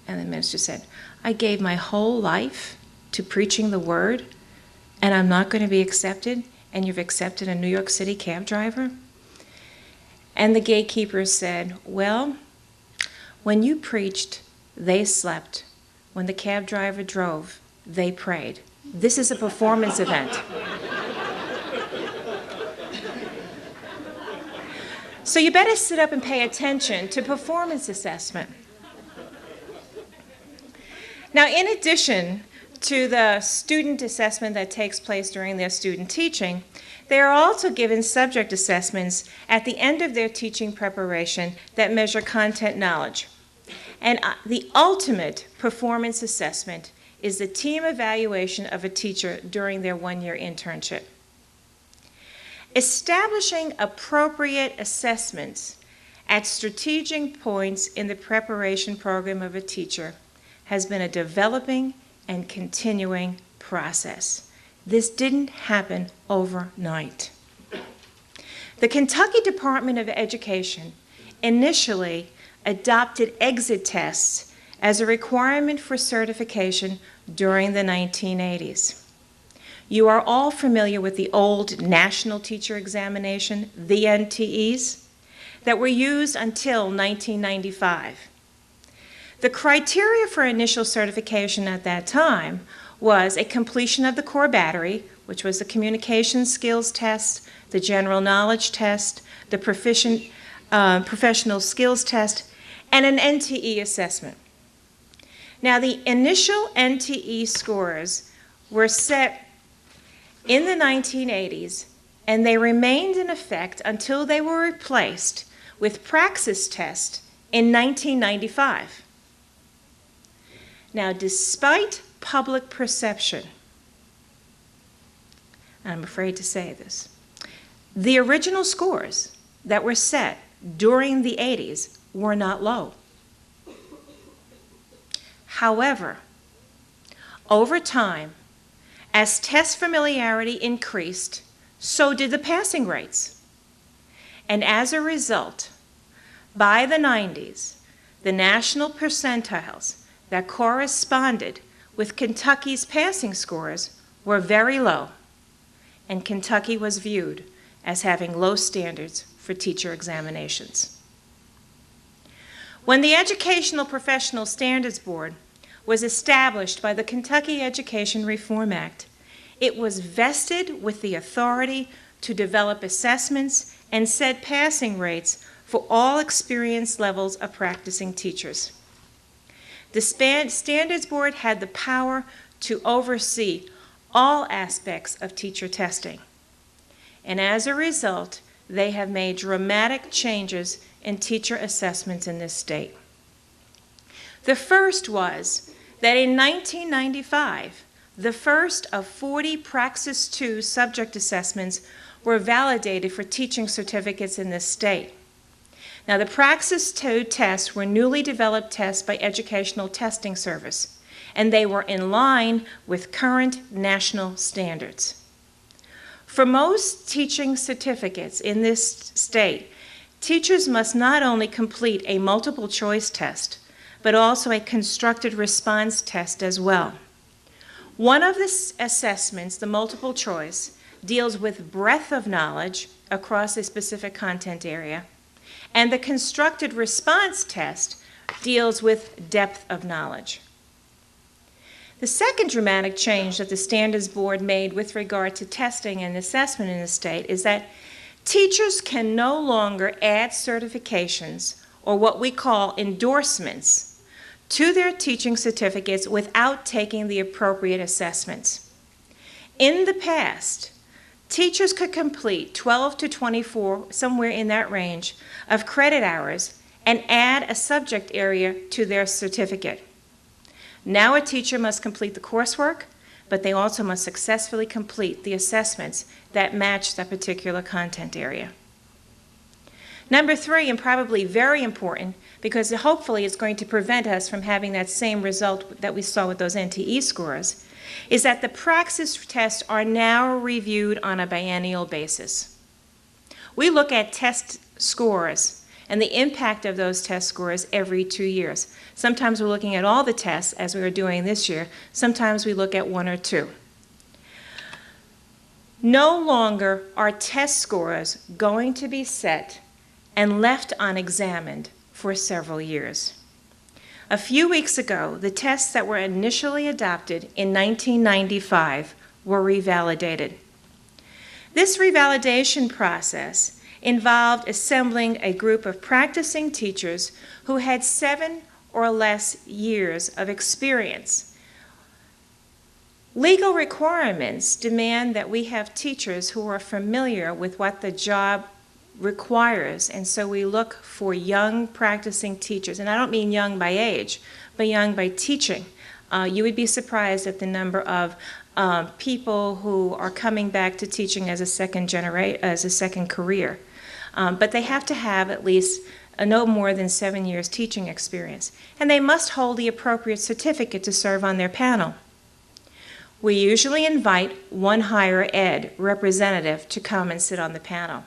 F: And the minister said, "I gave my whole life to preaching the word, and I'm not going to be accepted, and you've accepted a New York City cab driver?" And the gatekeeper said, "Well, when you preached, they slept. When the cab driver drove, they prayed. This is a performance event." So you better sit up and pay attention to performance assessment. Now, in addition to the student assessment that takes place during their student teaching, they are also given subject assessments at the end of their teaching preparation that measure content knowledge. And the ultimate performance assessment is the team evaluation of a teacher during their 1-year internship. Establishing appropriate assessments at strategic points in the preparation program of a teacher has been a developing and continuing process. This didn't happen overnight. The Kentucky Department of Education initially adopted exit tests as a requirement for certification during the 1980s. You are all familiar with the old National Teacher Examination, the NTEs, that were used until 1995. The criteria for initial certification at that time was a completion of the core battery, which was the communication skills test, the general knowledge test, the professional skills test, and an NTE assessment. Now, the initial NTE scores were set in the 1980s, and they remained in effect until they were replaced with praxis tests in 1995. Now, despite public perception, I'm afraid to say this, the original scores that were set during the 80s were not low. However, over time, as test familiarity increased, so did the passing rates. And as a result, by the 90s, the national percentiles that corresponded with Kentucky's passing scores were very low, and Kentucky was viewed as having low standards for teacher examinations. When the Educational Professional Standards Board was established by the Kentucky Education Reform Act, it was vested with the authority to develop assessments and set passing rates for all experience levels of practicing teachers. The Standards Board had the power to oversee all aspects of teacher testing. And as a result, they have made dramatic changes in teacher assessments in this state. The first was that in 1995, the first of 40 Praxis 2 subject assessments were validated for teaching certificates in this state. Now, the Praxis 2 tests were newly developed tests by Educational Testing Service, and they were in line with current national standards. For most teaching certificates in this state, teachers must not only complete a multiple choice test, but also a constructed response test as well. One of the assessments, the multiple choice, deals with breadth of knowledge across a specific content area, and the constructed response test deals with depth of knowledge. The second dramatic change that the Standards Board made with regard to testing and assessment in the state is that teachers can no longer add certifications, or what we call endorsements, to their teaching certificates without taking the appropriate assessments. In the past, teachers could complete 12 to 24, somewhere in that range, of credit hours and add a subject area to their certificate. Now a teacher must complete the coursework, but they also must successfully complete the assessments that match that particular content area. Number 3, and probably very important, because hopefully it's going to prevent us from having that same result that we saw with those NTE scores, is that the praxis tests are now reviewed on a biennial basis. We look at test scores and the impact of those test scores every 2 years. Sometimes we're looking at all the tests, as we are doing this year. Sometimes we look at 1 or 2. No longer are test scores going to be set and left unexamined for several years. A few weeks ago, the tests that were initially adopted in 1995 were revalidated. This revalidation process involved assembling a group of practicing teachers who had 7 or less years of experience. Legal requirements demand that we have teachers who are familiar with what the job requires, and so we look for young practicing teachers, and I don't mean young by age, but young by teaching. You would be surprised at the number of people who are coming back to teaching as a second career, but they have to have at least no more than 7 years teaching experience, and they must hold the appropriate certificate to serve on their panel. We usually invite one higher ed representative to come and sit on the panel.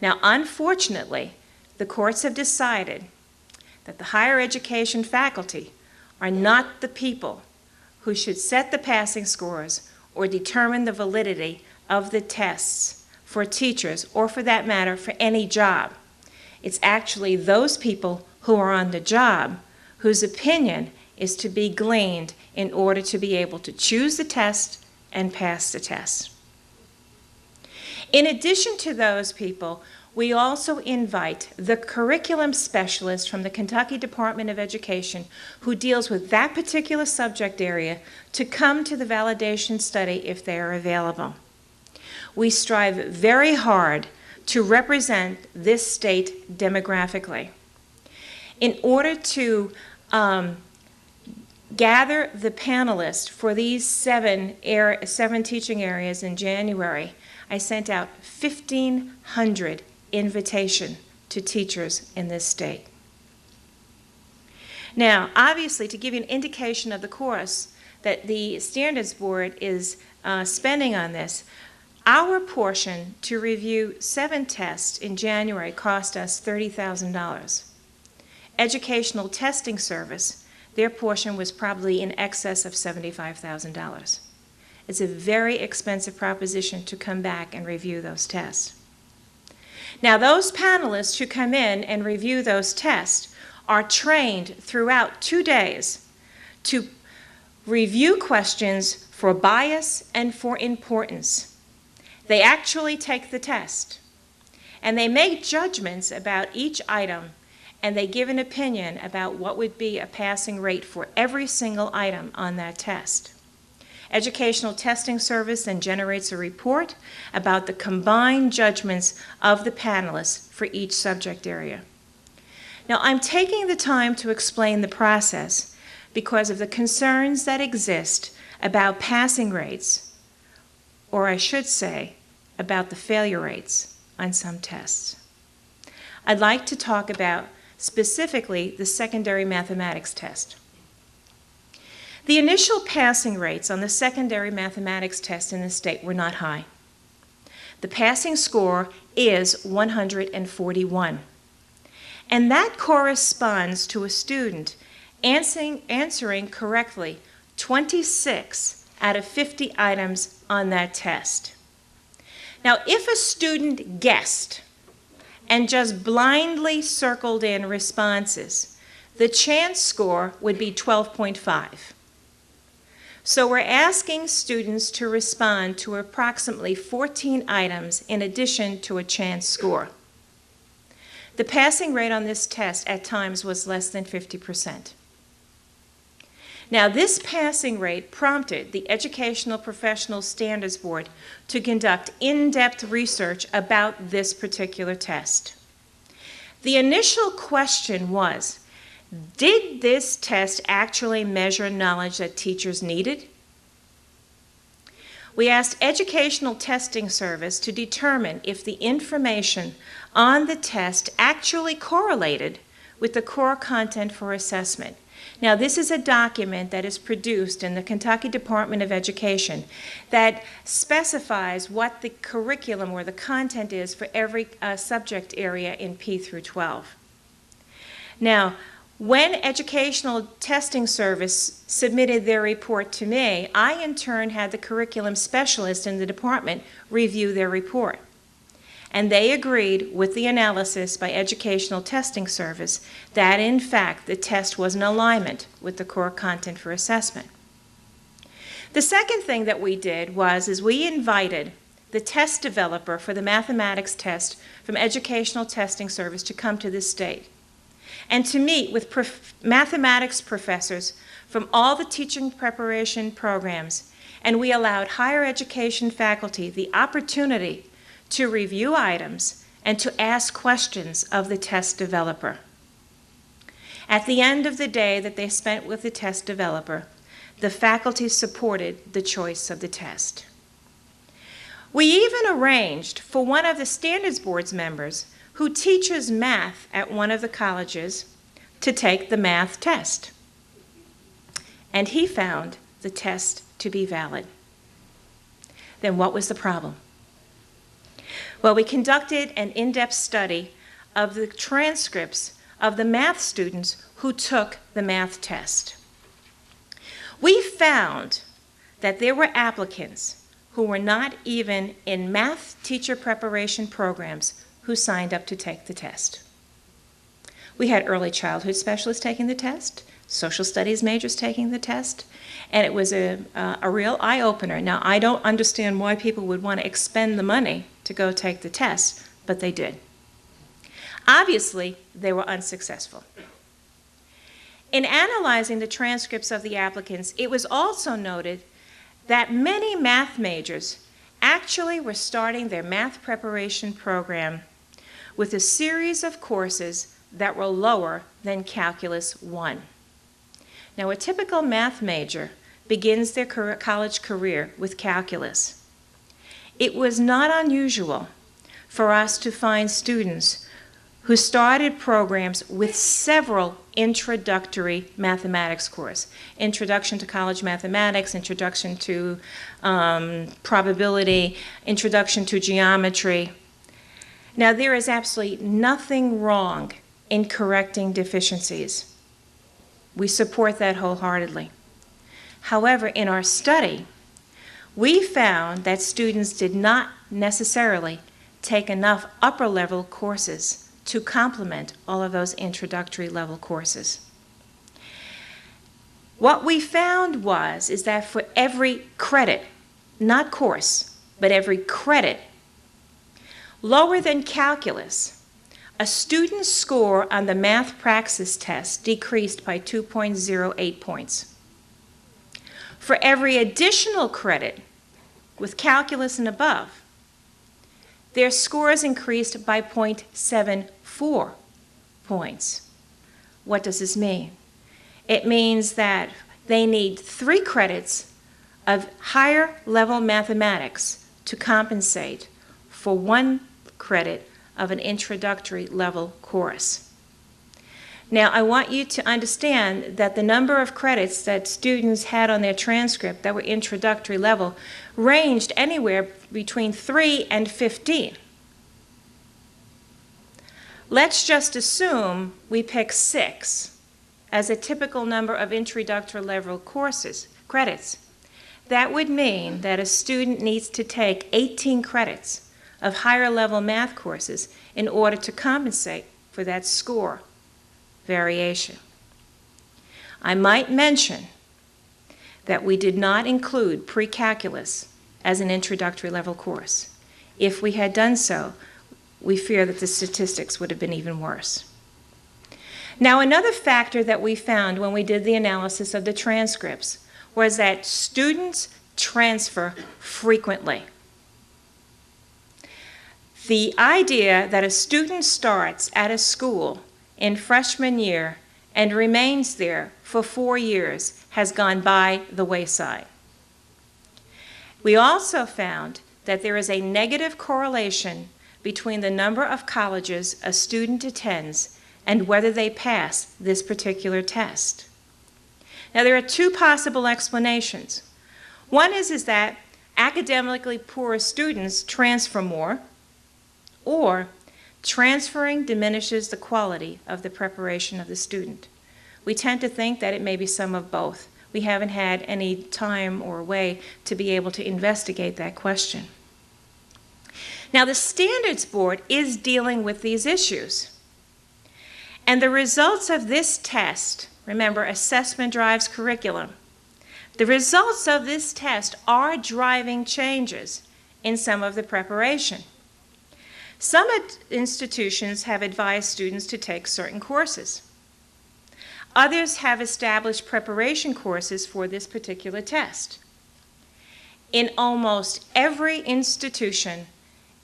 F: Now, unfortunately, the courts have decided that the higher education faculty are not the people who should set the passing scores or determine the validity of the tests for teachers, or for that matter, for any job. It's actually those people who are on the job whose opinion is to be gleaned in order to be able to choose the test and pass the test. In addition to those people, we also invite the curriculum specialist from the Kentucky Department of Education who deals with that particular subject area to come to the validation study if they are available. We strive very hard to represent this state demographically. In order to gather the panelists for these seven teaching areas in January, I sent out 1,500 invitation to teachers in this state. Now, obviously, to give you an indication of the course that the Standards Board is spending on this, our portion to review 7 tests in January cost us $30,000. Educational Testing Service, their portion was probably in excess of $75,000. It's a very expensive proposition to come back and review those tests. Now, those panelists who come in and review those tests are trained throughout 2 days to review questions for bias and for importance. They actually take the test, and they make judgments about each item, and they give an opinion about what would be a passing rate for every single item on that test. Educational Testing Service then generates a report about the combined judgments of the panelists for each subject area. Now, I'm taking the time to explain the process because of the concerns that exist about passing rates, or I should say, about the failure rates on some tests. I'd like to talk about specifically the secondary mathematics test. The initial passing rates on the secondary mathematics test in the state were not high. The passing score is 141. And that corresponds to a student answering correctly 26 out of 50 items on that test. Now, if a student guessed and just blindly circled in responses, the chance score would be 12.5. So we're asking students to respond to approximately 14 items in addition to a chance score. The passing rate on this test at times was less than 50%. Now, this passing rate prompted the Educational Professional Standards Board to conduct in-depth research about this particular test. The initial question was, did this test actually measure knowledge that teachers needed? We asked Educational Testing Service to determine if the information on the test actually correlated with the core content for assessment. Now, this is a document that is produced in the Kentucky Department of Education that specifies what the curriculum or the content is for every subject area in P through 12. Now, when Educational Testing Service submitted their report to me, I in turn had the curriculum specialist in the department review their report. And they agreed with the analysis by Educational Testing Service that, in fact, the test was in alignment with the core content for assessment. The second thing that we did was we invited the test developer for the mathematics test from Educational Testing Service to come to this state and to meet with mathematics professors from all the teaching preparation programs, and we allowed higher education faculty the opportunity to review items and to ask questions of the test developer. At the end of the day that they spent with the test developer, the faculty supported the choice of the test. We even arranged for one of the Standards Board's members who teaches math at one of the colleges to take the math test. And he found the test to be valid. Then what was the problem? Well, we conducted an in-depth study of the transcripts of the math students who took the math test. We found that there were applicants who were not even in math teacher preparation programs who signed up to take the test. We had early childhood specialists taking the test, social studies majors taking the test, and it was a real eye-opener. Now, I don't understand why people would want to expend the money to go take the test, but they did. Obviously, they were unsuccessful. In analyzing the transcripts of the applicants, it was also noted that many math majors actually were starting their math preparation program with a series of courses that were lower than Calculus 1. Now, a typical math major begins their college career with calculus. It was not unusual for us to find students who started programs with several introductory mathematics courses. Introduction to College Mathematics, Introduction to Probability, Introduction to Geometry. Now, there is absolutely nothing wrong in correcting deficiencies. We support that wholeheartedly. However, in our study, we found that students did not necessarily take enough upper-level courses to complement all of those introductory level courses. What we found is that for every credit, not course, but every credit, lower than calculus, a student's score on the math praxis test decreased by 2.08 points. For every additional credit with calculus and above, their scores increased by 0.74 points. What does this mean? It means that they need 3 credits of higher level mathematics to compensate for 1 credit of an introductory level course. Now, I want you to understand that the number of credits that students had on their transcript that were introductory level ranged anywhere between 3 and 15. Let's just assume we pick 6 as a typical number of introductory level credits. That would mean that a student needs to take 18 credits of higher level math courses in order to compensate for that score variation. I might mention that we did not include pre-calculus as an introductory level course. If we had done so, we fear that the statistics would have been even worse. Now, another factor that we found when we did the analysis of the transcripts was that students transfer frequently. The idea that a student starts at a school in freshman year and remains there for 4 years has gone by the wayside. We also found that there is a negative correlation between the number of colleges a student attends and whether they pass this particular test. Now, there are 2 possible explanations. One is that academically poor students transfer more, or transferring diminishes the quality of the preparation of the student. We tend to think that it may be some of both. We haven't had any time or way to be able to investigate that question. Now, the Standards Board is dealing with these issues. And the results of this test, remember, assessment drives curriculum. The results of this test are driving changes in some of the preparation. Some institutions have advised students to take certain courses. Others have established preparation courses for this particular test. In almost every institution,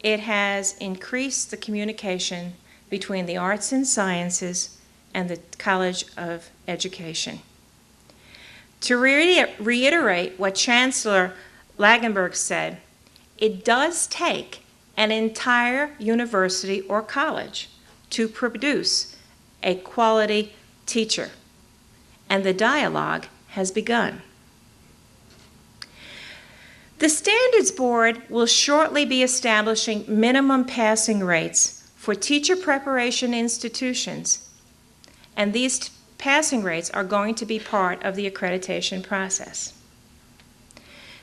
F: it has increased the communication between the arts and sciences and the College of Education. To reiterate what Chancellor Lagenberg said, it does take an entire university or college to produce a quality teacher, and the dialogue has begun. The Standards Board will shortly be establishing minimum passing rates for teacher preparation institutions, and these passing rates are going to be part of the accreditation process.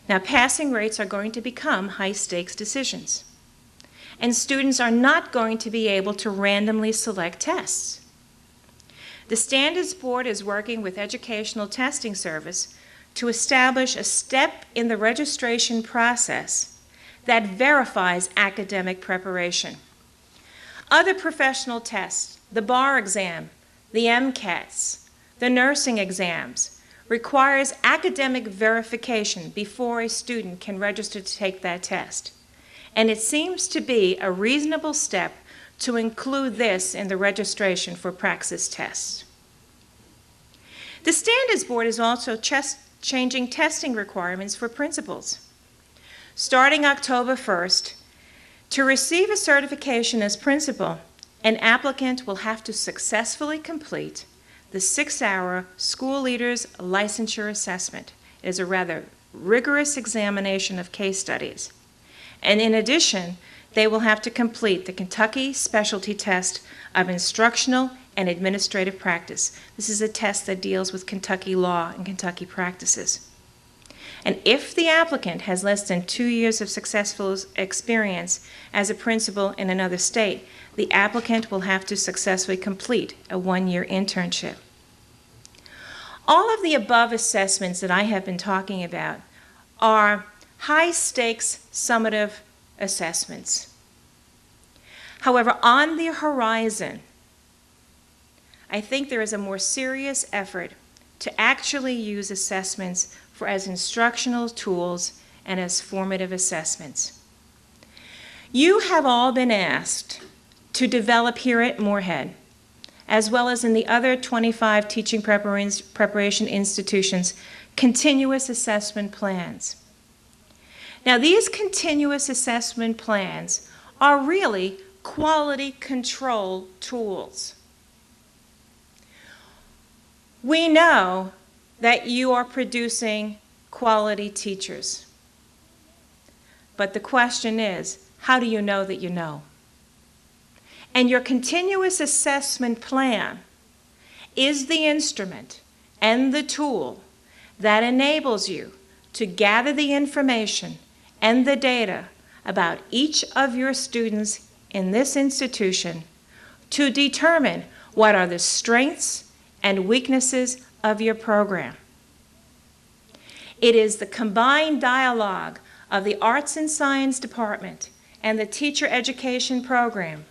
F: Now, passing rates are going to become high-stakes decisions, and students are not going to be able to randomly select tests. The Standards Board is working with Educational Testing Service to establish a step in the registration process that verifies academic preparation. Other professional tests, the bar exam, the MCATs, the nursing exams, requires academic verification before a student can register to take that test. And it seems to be a reasonable step to include this in the registration for praxis tests. The Standards Board is also changing testing requirements for principals. Starting October 1st, to receive a certification as principal, an applicant will have to successfully complete the 6-hour School Leaders Licensure Assessment. It is a rather rigorous examination of case studies. And in addition, they will have to complete the Kentucky Specialty Test of Instructional and Administrative Practice. This is a test that deals with Kentucky law and Kentucky practices. And if the applicant has less than 2 years of successful experience as a principal in another state, the applicant will have to successfully complete a 1-year internship. All of the above assessments that I have been talking about are high-stakes summative assessments. However, on the horizon, I think there is a more serious effort to actually use assessments as instructional tools and as formative assessments. You have all been asked to develop here at Moorhead, as well as in the other 25 teaching preparation institutions, continuous assessment plans. Now, these continuous assessment plans are really quality control tools. We know that you are producing quality teachers. But the question is, how do you know that you know? And your continuous assessment plan is the instrument and the tool that enables you to gather the information and the data about each of your students in this institution to determine what are the strengths and weaknesses of your program. It is the combined dialogue of the Arts and Science Department and the Teacher Education Program,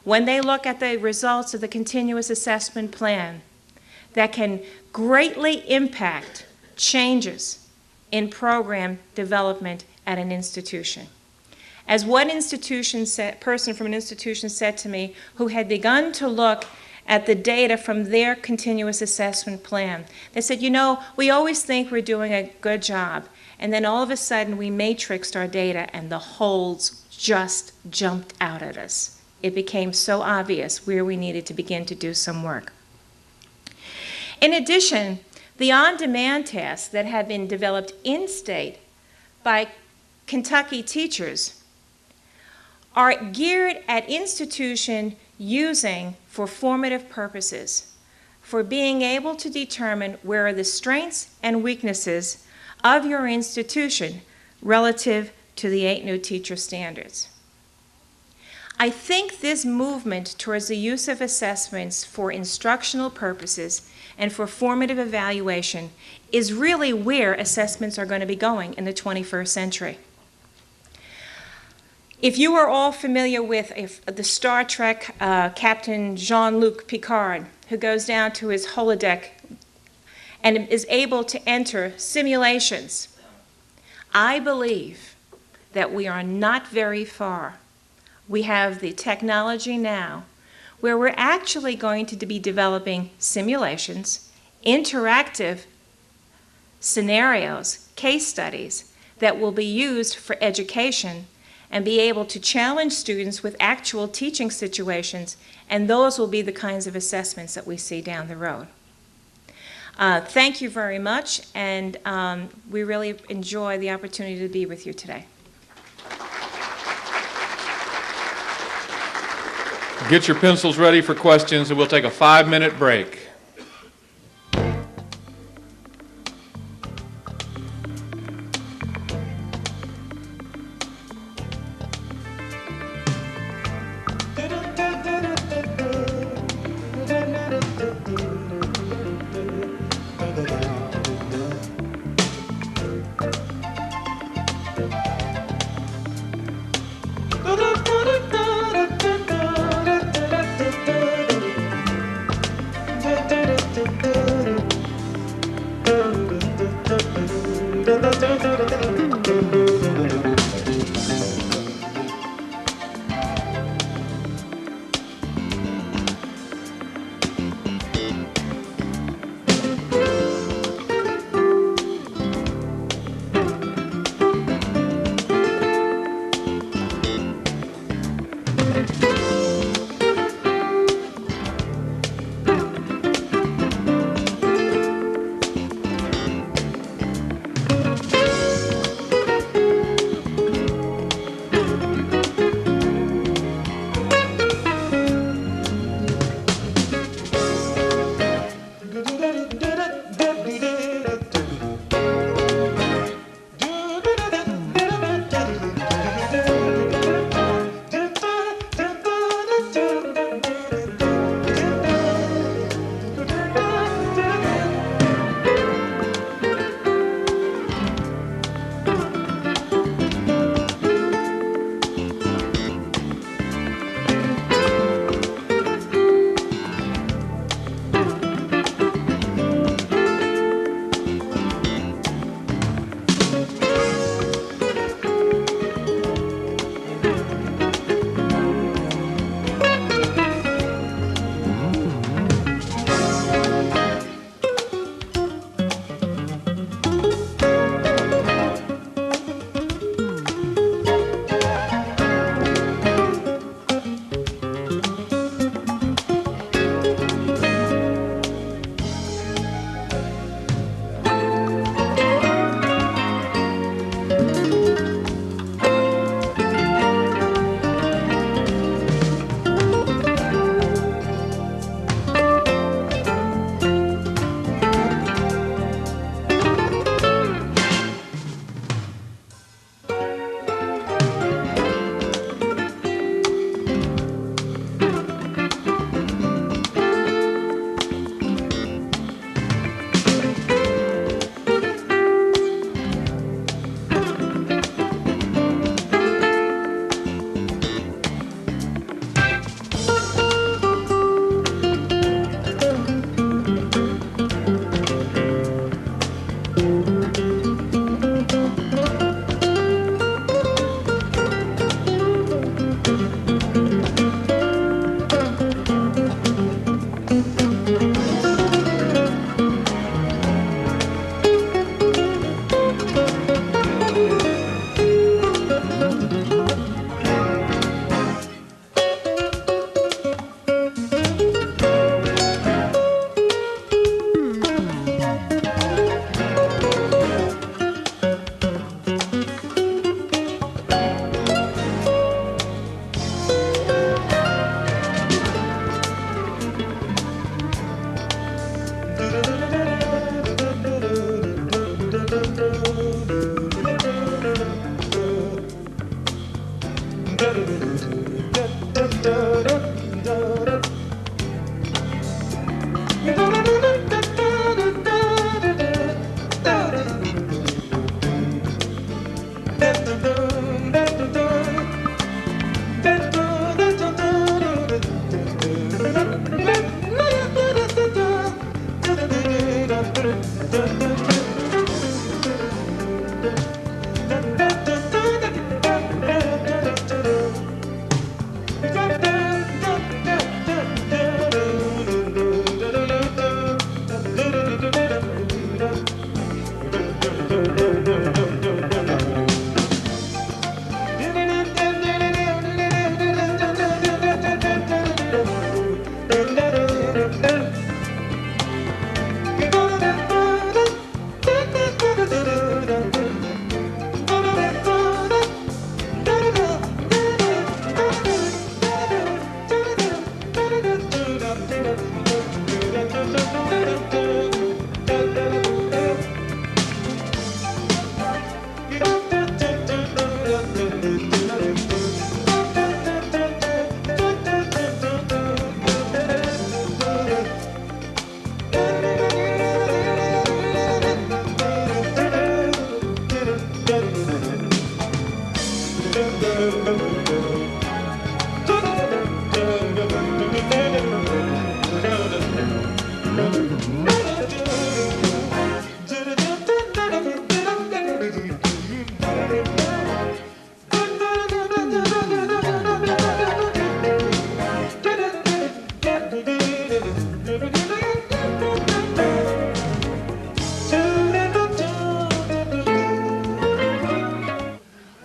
F: when they look at the results of the continuous assessment plan, that can greatly impact changes in program development at an institution. As one person from an institution said to me, who had begun to look at the data from their continuous assessment plan. They said, you know, we always think we're doing a good job, and then all of a sudden we matrixed our data and the holes just jumped out at us. It became so obvious where we needed to begin to do some work. In addition, the on-demand tests that have been developed in-state by Kentucky teachers are geared at institution using for formative purposes, for being able to determine where are the strengths and weaknesses of your institution relative to the 8 new teacher standards. I think this movement towards the use of assessments for instructional purposes and for formative evaluation is really where assessments are going to be going in the 21st century. If you are all familiar with the Star Trek Captain Jean-Luc Picard, who goes down to his holodeck and is able to enter simulations, I believe that we are not very far. We have the technology now where we're actually going to be developing simulations, interactive scenarios, case studies that will be used for education and be able to challenge students with actual teaching situations, and those will be the kinds of assessments that we see down the road. Thank you very much, and we really enjoy the opportunity to be with you today.
A: Get your pencils ready for questions, and we'll take a 5-minute break.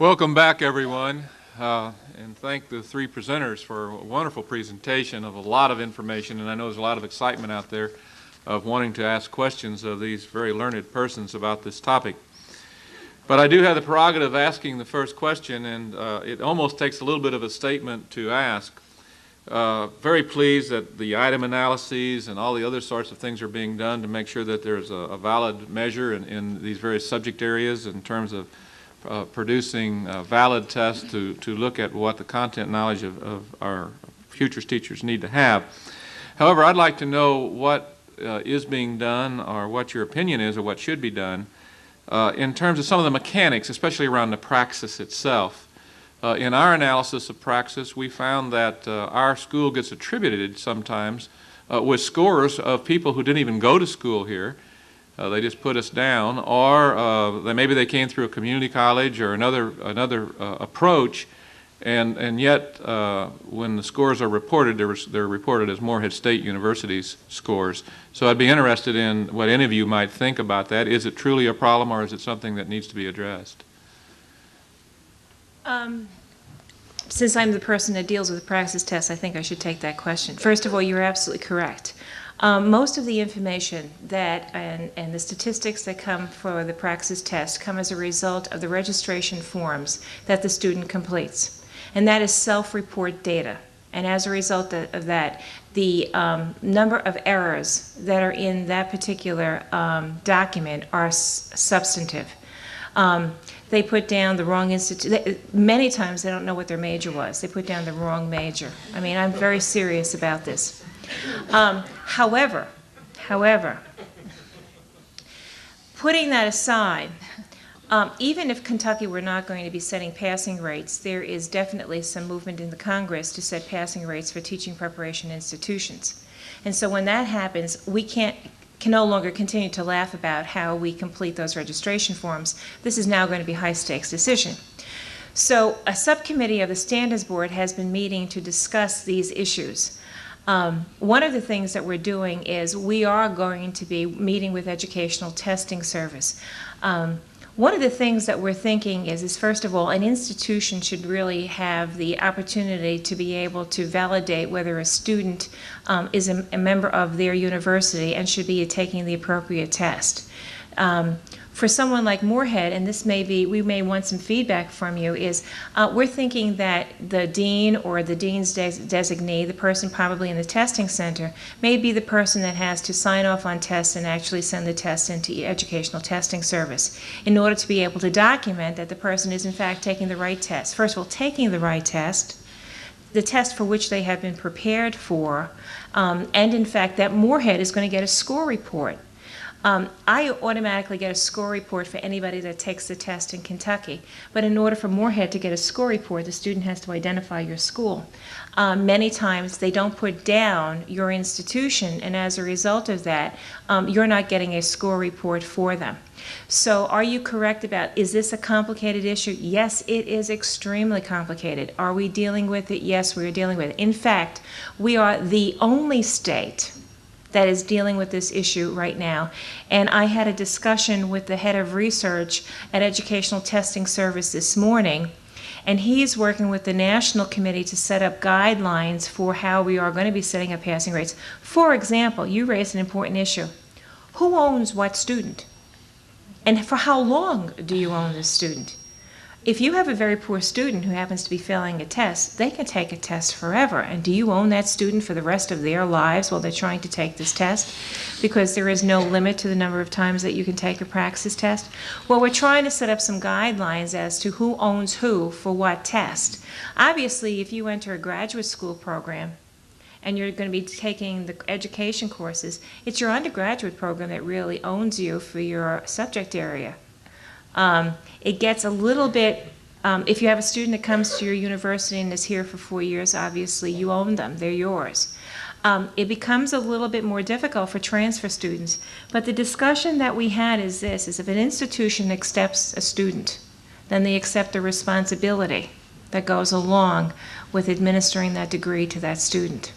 A: Welcome back, everyone, and thank the three presenters for a wonderful presentation of a lot of information, and I know there's a lot of excitement out there of wanting to ask questions of these very learned persons about this topic. But I do have the prerogative of asking the first question, and it almost takes a little bit of a statement to ask. Very pleased that the item analyses and all the other sorts of things are being done to make sure that there's a valid measure in these various subject areas in terms of producing valid tests to look at what the content knowledge of our futures teachers need to have. However, I'd like to know what is being done, or what your opinion is, or what should be done in terms of some of the mechanics, especially around the praxis itself. In our analysis of praxis, we found that our school gets attributed sometimes with scores of people who didn't even go to school here. They just put us down, or maybe they came through a community college or another approach, and yet when the scores are reported, they're reported as Morehead State University's scores. So I'd be interested in what any of you might think about that. Is it truly a problem, or is it something that needs to be addressed?
F: Since I'm the person that deals with the praxis test, I think I should take that question. First of all, you're absolutely correct. Most of the information that and the statistics that come for the praxis test come as a result of the registration forms that the student completes. And that is self-report data. And as a result of that, the number of errors that are in that particular document are substantive. They put down the wrong institute. Many times they don't know what their major was. They put down the wrong major. I mean, I'm very serious about this. However, putting that aside, even if Kentucky were not going to be setting passing rates, there is definitely some movement in the Congress to set passing rates for teaching preparation institutions. And so when that happens, we can no longer continue to laugh about how we complete those registration forms. This is now going to be a high-stakes decision. So a subcommittee of the Standards Board has been meeting to discuss these issues. One of the things that we're doing is we are going to be meeting with Educational Testing Service. One of the things that we're thinking is first of all, an institution should really have the opportunity to be able to validate whether a student is a member of their university and should be taking the appropriate test. For someone like Morehead, and this may be, we may want some feedback from you, is we're thinking that the dean or the dean's designee, the person probably in the testing center, may be the person that has to sign off on tests and actually send the tests into Educational Testing Service in order to be able to document that the person is in fact taking the right test. First of all, taking the right test, the test for which they have been prepared for, and in fact that Morehead is going to get a score report. I automatically get a score report for anybody that takes the test in Kentucky. But in order for Moorhead to get a score report, the student has to identify your school. Many times they don't put down your institution, and as a result of that, you're not getting a score report for them. So are you correct about, is this a complicated issue? Yes, it is extremely complicated. Are we dealing with it? Yes, we are dealing with it. In fact, we are the only state that is dealing with this issue right now. And I had a discussion with the head of research at Educational Testing Service this morning, and he is working with the National Committee to set up guidelines for how we are going to be setting up passing rates. For example, you raised an important issue. Who owns what student? And for how long do you own this student? If you have a very poor student who happens to be failing a test, they can take a test forever. And do you own that student for the rest of their lives while they're trying to take this test? Because there is no limit to the number of times that you can take a praxis test. Well, we're trying to set up some guidelines as to who owns who for what test. Obviously, if you enter a graduate school program, and you're going to be taking the education courses, it's your undergraduate program that really owns you for your subject area. It gets a little bit, if you have a student that comes to your university and is here for 4 years, obviously you own them, they're yours. It becomes a little bit more difficult for transfer students, but the discussion that we had is this, is if an institution accepts a student, then they accept the responsibility that goes along with administering that degree to that student.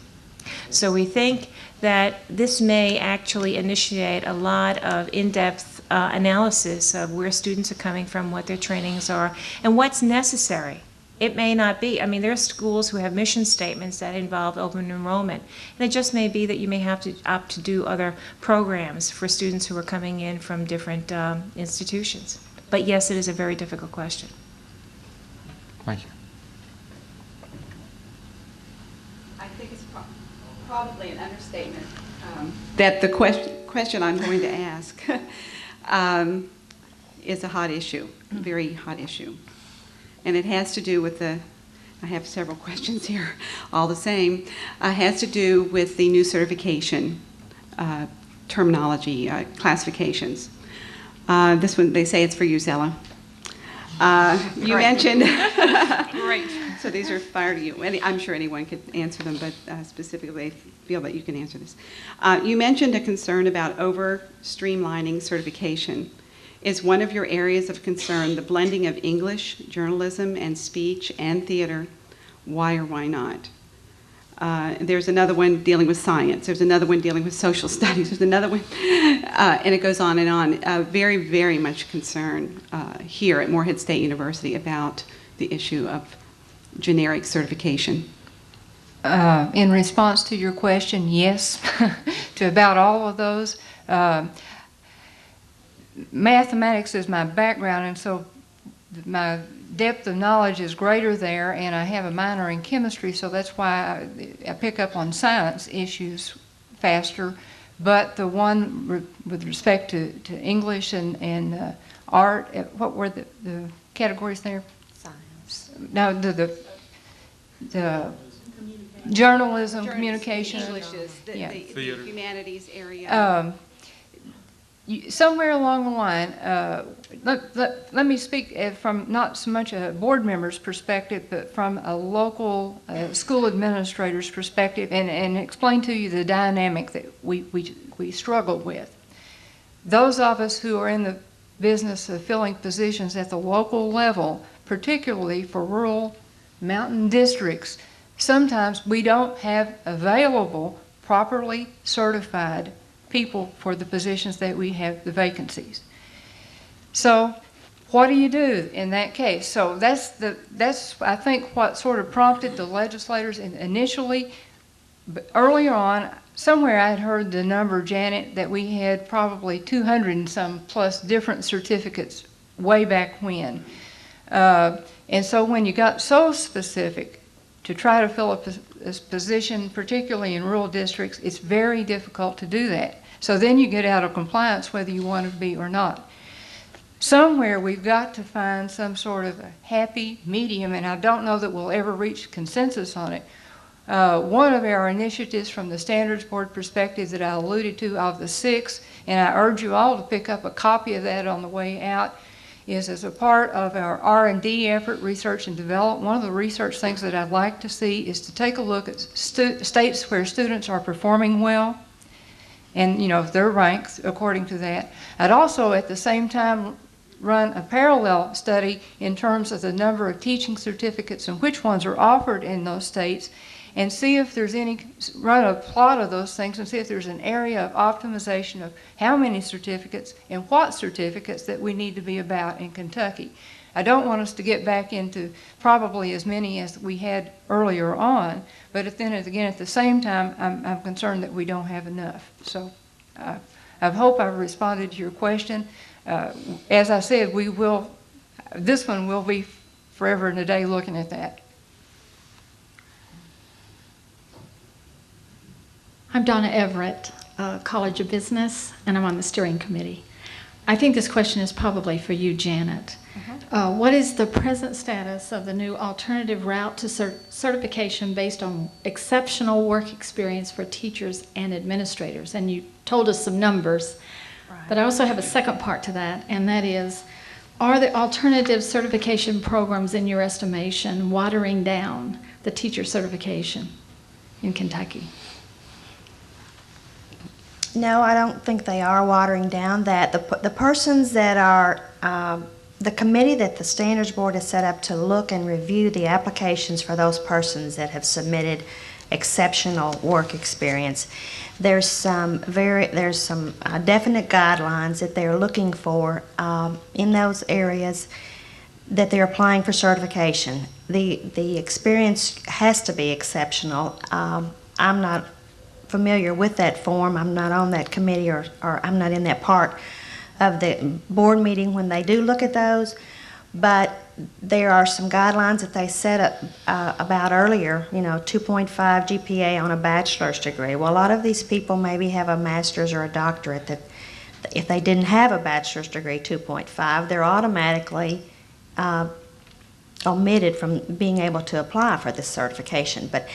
F: So we think that this may actually initiate a lot of in-depth analysis of where students are coming from, what their trainings are, and what's necessary. It may not be. I mean, there are schools who have mission statements that involve open enrollment, and it just may be that you may have to opt to do other programs for students who are coming in from different institutions. But yes, it is a very difficult question.
A: Thank you.
C: I think it's probably an understatement that the question I'm going to ask is a hot issue, a very hot issue. And it has to do with I have several questions here, all the same. It has to do with the new certification terminology, classifications. This one, they say it's for you, Zella. You mentioned...
F: Great.
C: So these are fired to you. I'm sure anyone could answer them, but specifically I feel that you can answer this. You mentioned a concern about over-streamlining certification. Is one of your areas of concern the blending of English, journalism, and speech and theater? Why or why not? There's another one dealing with science. There's another one dealing with social studies. There's another one, and it goes on and on. Very, very much concern here at Moorhead State University about the issue of generic certification.
D: In response to your question, yes, to about all of those. Mathematics is my background, and so my depth of knowledge is greater there, and I have a minor in chemistry, so that's why I pick up on science issues faster. But the one with respect to English and art, what were the categories there? Science. No, the journalism, communication.
C: English is the humanities area.
D: Somewhere along the line, let me speak from not so much a board member's perspective, but from a local school administrator's perspective, and explain to you the dynamic that we struggle with. Those of us who are in the business of filling positions at the local level, particularly for rural mountain districts, sometimes we don't have available properly certified people for the positions that we have, the vacancies. So what do you do in that case? So that's I think what sort of prompted the legislators initially. But earlier on, somewhere I had heard the number, Janet, that we had probably 200 and some plus different certificates way back when. And so when you got so specific to try to fill a position, particularly in rural districts, it's very difficult to do that. So then you get out of compliance whether you want to be or not. Somewhere we've got to find some sort of a happy medium, and I don't know that we'll ever reach consensus on it, One of our initiatives from the Standards Board perspective that I alluded to of the 6, and I urge you all to pick up a copy of that on the way out, is as a part of our R&D effort, research and development. One of the research things that I'd like to see is to take a look at states where students are performing well, and their ranks according to that. I'd also at the same time run a parallel study in terms of the number of teaching certificates and which ones are offered in those states, and see if there's run a plot of those things and see if there's an area of optimization of how many certificates and what certificates that we need to be about in Kentucky. I don't want us to get back into probably as many as we had earlier on, but then again, at the same time, I'm concerned that we don't have enough. So I hope I've responded to your question. As I said, this one will be forever and a day looking at that.
G: I'm Donna Everett, College of Business, and I'm on the steering committee. I think this question is probably for you, Janet. What is the present status of the new alternative route to certification based on exceptional work experience for teachers and administrators? And you told us some numbers, but I also have a second part to that, and that is, are the alternative certification programs, in your estimation, watering down the teacher certification in Kentucky?
E: No, I don't think they are watering down that. The persons that are, the committee that the Standards Board has set up to look and review the applications for those persons that have submitted exceptional work experience, there's some definite guidelines that they're looking for in those areas that they're applying for certification. The experience has to be exceptional. I'm not familiar with that form. I'm not on that committee or I'm not in that part of the board meeting when they do look at those, but there are some guidelines that they set up about earlier, 2.5 GPA on a bachelor's degree. Well, a lot of these people maybe have a master's or a doctorate that if they didn't have a bachelor's degree 2.5, they're automatically omitted from being able to apply for this certification. But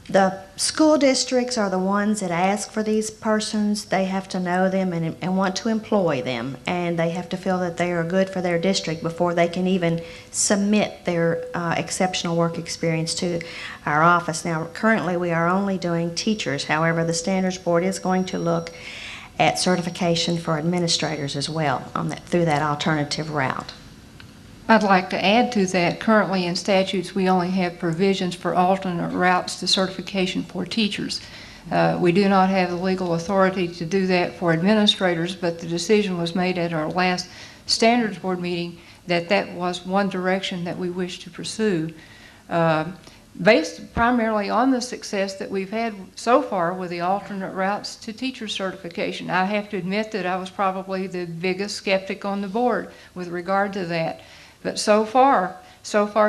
E: the school districts are the ones that ask for these persons. They have to know them and want to employ them, and they have to feel that they are good for their district before they can even submit their exceptional work experience to our office. Now, currently we are only doing teachers. However, the Standards Board is going to look at certification for administrators as well through that alternative route.
D: I'd like to add to that, currently in statutes we only have provisions for alternate routes to certification for teachers. We do not have the legal authority to do that for administrators, but the decision was made at our last Standards Board meeting that was one direction that we wish to pursue, based primarily on the success that we've had so far with the alternate routes to teacher certification. I have to admit that I was probably the biggest skeptic on the board with regard to that. But so far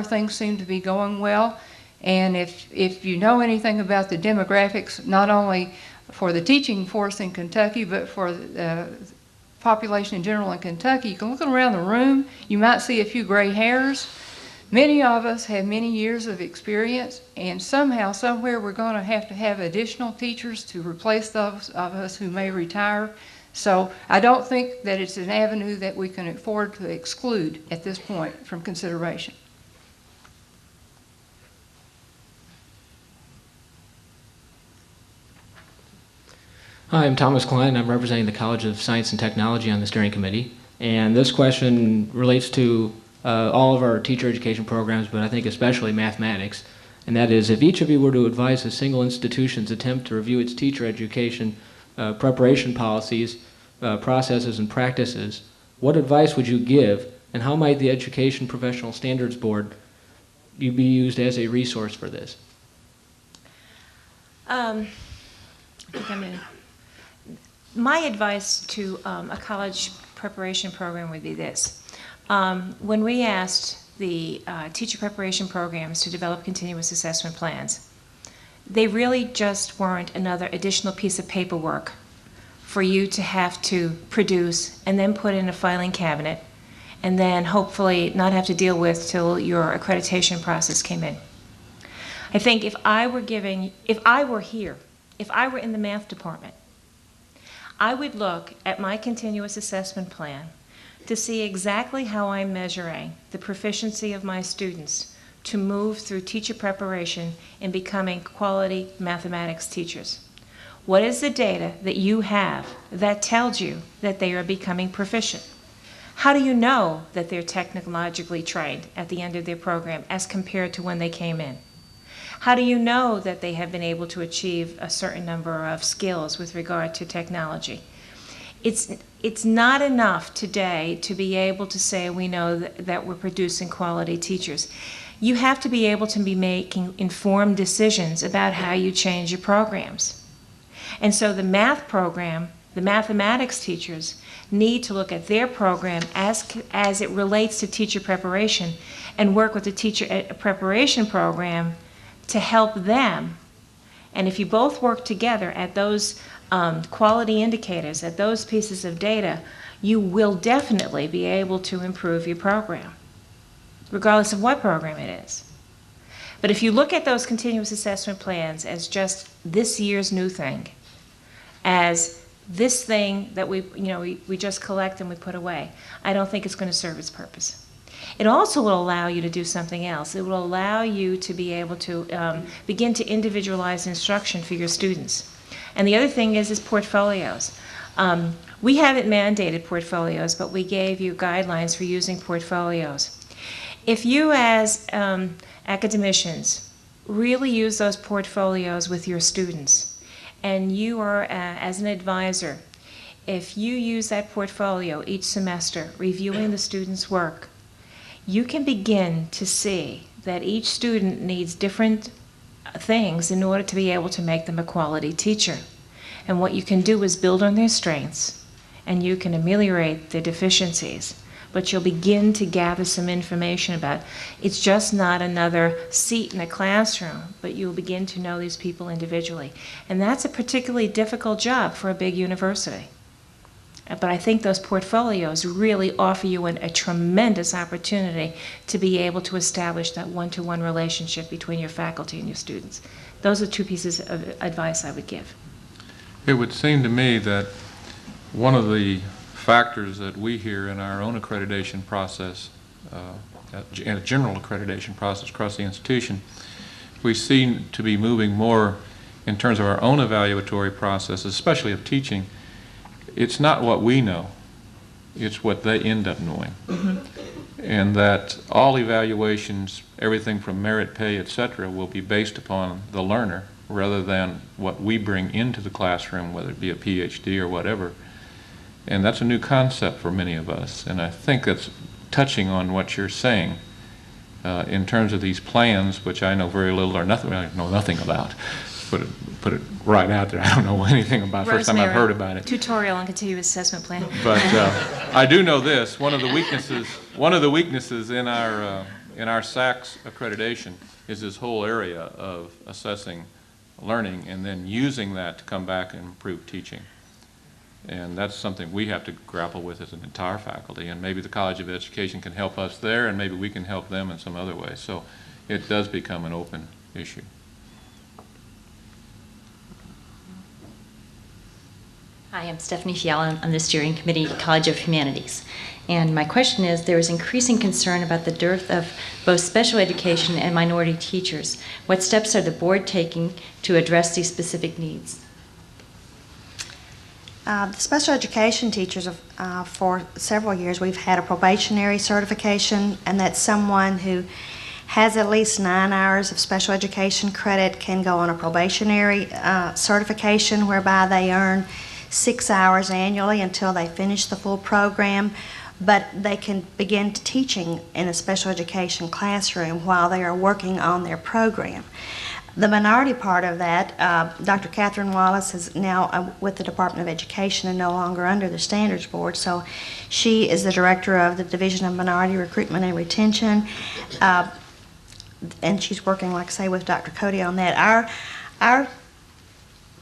D: things seem to be going well. And if you know anything about the demographics, not only for the teaching force in Kentucky, but for the population in general in Kentucky, you can look around the room, you might see a few gray hairs. Many of us have many years of experience, and somehow, somewhere, we're going to have additional teachers to replace those of us who may retire. So I don't think that it's an avenue that we can afford to exclude at this point from consideration.
H: Hi, I'm Thomas Klein. I'm representing the College of Science and Technology on the steering committee. And this question relates to all of our teacher education programs, but I think especially mathematics. And that is, if each of you were to advise a single institution's attempt to review its teacher education preparation policies, processes, and practices, what advice would you give, and how might the Education Professional Standards Board be used as a resource for this?
F: My advice to a college preparation program would be this. When we asked the teacher preparation programs to develop continuous assessment plans, they really just weren't another additional piece of paperwork for you to have to produce and then put in a filing cabinet and then hopefully not have to deal with till your accreditation process came in. I think if I were here, if I were in the math department, I would look at my continuous assessment plan to see exactly how I'm measuring the proficiency of my students to move through teacher preparation and becoming quality mathematics teachers. What is the data that you have that tells you that they are becoming proficient? How do you know that they're technologically trained at the end of their program as compared to when they came in? How do you know that they have been able to achieve a certain number of skills with regard to technology? It's not enough today to be able to say we know that we're producing quality teachers. You have to be able to be making informed decisions about how you change your programs. And so the math program, the mathematics teachers, need to look at their program as it relates to teacher preparation and work with the teacher preparation program to help them. And if you both work together at those quality indicators, at those pieces of data, you will definitely be able to improve your program, regardless of what program it is. But if you look at those continuous assessment plans as just this year's new thing, as this thing that we just collect and we put away, I don't think it's going to serve its purpose. It also will allow you to do something else. It will allow you to be able to begin to individualize instruction for your students. And the other thing is portfolios. We haven't mandated portfolios, but we gave you guidelines for using portfolios. If you as academicians really use those portfolios with your students, and you are, as an advisor, if you use that portfolio each semester, reviewing the student's work, you can begin to see that each student needs different things in order to be able to make them a quality teacher. And what you can do is build on their strengths, and you can ameliorate their deficiencies. But you'll begin to gather some information about it's just not another seat in a classroom, but you'll begin to know these people individually. And that's a particularly difficult job for a big university. But I think those portfolios really offer you a tremendous opportunity to be able to establish that one-to-one relationship between your faculty and your students. Those are two pieces of advice I would give.
A: It would seem to me that one of the factors that we hear in our own accreditation process, and a general accreditation process across the institution, we seem to be moving more in terms of our own evaluatory process, especially of teaching. It's not what we know, it's what they end up knowing. Mm-hmm. And that all evaluations, everything from merit, pay, etc., will be based upon the learner rather than what we bring into the classroom, whether it be a PhD or whatever. And that's a new concept for many of us, and I think that's touching on what you're saying in terms of these plans, which I know very little or nothing, I know nothing about. Put it right out there. I don't know anything about. First time I've heard about it.
F: Tutorial on continuous assessment plan.
A: But I do know this: one of the weaknesses in our SACS accreditation is this whole area of assessing learning and then using that to come back and improve teaching. And that's something we have to grapple with as an entire faculty, and maybe the College of Education can help us there, and maybe we can help them in some other way. So it does become an open issue.
I: Hi, I'm Stephanie Fiala. I'm the steering committee at College of Humanities. And my question is, there is increasing concern about the dearth of both special education and minority teachers. What steps are the board taking to address these specific needs?
E: The special education teachers, for several years, we've had a probationary certification, and that's someone who has at least 9 hours of special education credit can go on a probationary certification whereby they earn 6 hours annually until they finish the full program, but they can begin teaching in a special education classroom while they are working on their program. The minority part of that, Dr. Catherine Wallace is now with the Department of Education and no longer under the Standards Board, so she is the director of the Division of Minority Recruitment and Retention, and she's working, like I say, with Dr. Cody on that. Our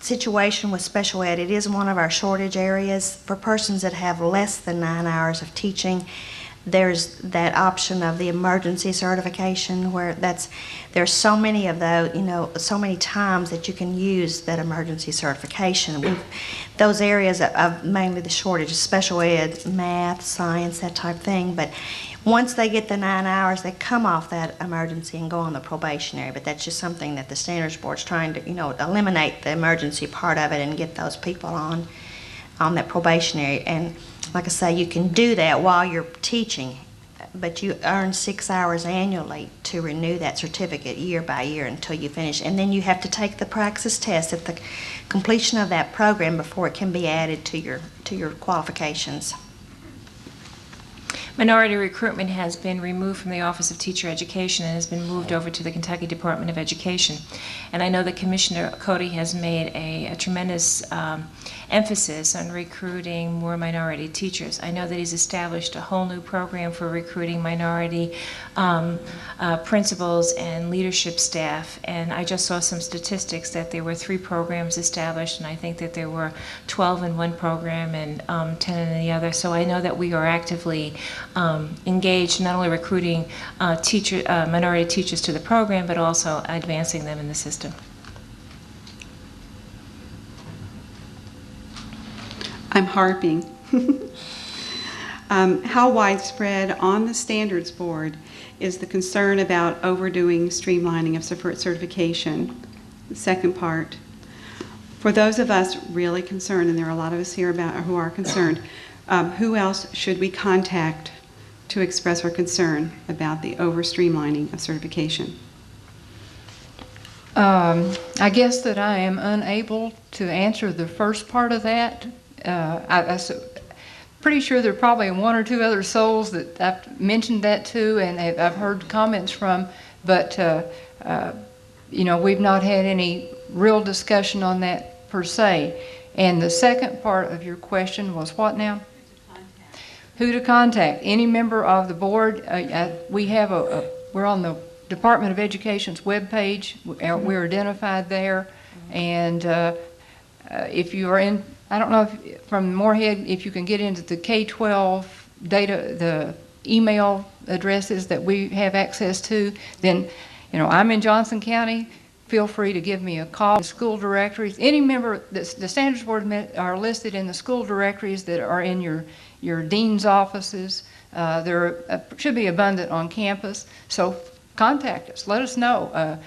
E: situation with special ed, it is one of our shortage areas for persons that have less than 9 hours of teaching. there's that option of the emergency certification where there's so many of those, so many times that you can use that emergency certification. Those areas of mainly the shortage, special ed, math, science, that type of thing, but once they get the 9 hours, they come off that emergency and go on the probationary. But that's just something that the Standards Board's trying to, eliminate the emergency part of it and get those people on that probationary. And like I say, you can do that while you're teaching, but you earn 6 hours annually to renew that certificate year by year until you finish. And then you have to take the praxis test at the completion of that program before it can be added to your qualifications.
F: Minority recruitment has been removed from the Office of Teacher Education and has been moved over to the Kentucky Department of Education. And I know that Commissioner Cody has made a tremendous emphasis on recruiting more minority teachers. I know that he's established a whole new program for recruiting minority principals and leadership staff. And I just saw some statistics that there were 3 programs established, and I think that there were 12 in one program and 10 in the other. So I know that we are actively engaged, not only recruiting minority teachers to the program, but also advancing them in the system.
C: I'm harping. How widespread on the Standards Board is the concern about overdoing streamlining of certification? The second part. For those of us really concerned, and there are a lot of us here who are concerned, who else should we contact to express our concern about the over-streamlining of certification?
D: I guess that I am unable to answer the first part of that. I'm pretty sure there are probably 1 or 2 other souls that I've mentioned that to and I've heard comments from, but we've not had any real discussion on that per se. And the second part of your question was what now? Who to contact? Any member of the board. We're on the Department of Education's webpage. We're identified there, and if you are in, I don't know if from Moorhead, if you can get into the K-12 data, the email addresses that we have access to, then, I'm in Johnson County. Feel free to give me a call. The school directories, any member, the Standards Board are listed in the school directories that are in your dean's offices. There should be abundant on campus. So contact us. Let us know.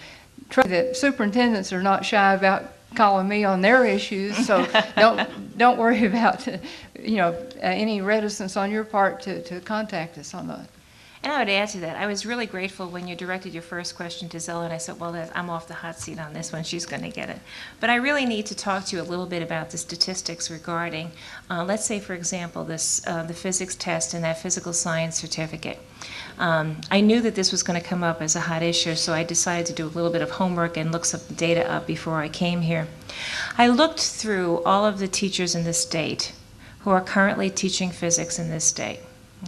D: That superintendents are not shy about calling me on their issues, so don't worry about any reticence on your part to contact us on that.
F: And I would add to that, I was really grateful when you directed your first question to Zella, and I said, well, I'm off the hot seat on this one. She's going to get it. But I really need to talk to you a little bit about the statistics regarding, let's say, for example, the physics test and that physical science certificate. I knew that this was going to come up as a hot issue, so I decided to do a little bit of homework and look some data up before I came here. I looked through all of the teachers in this state who are currently teaching physics in this state.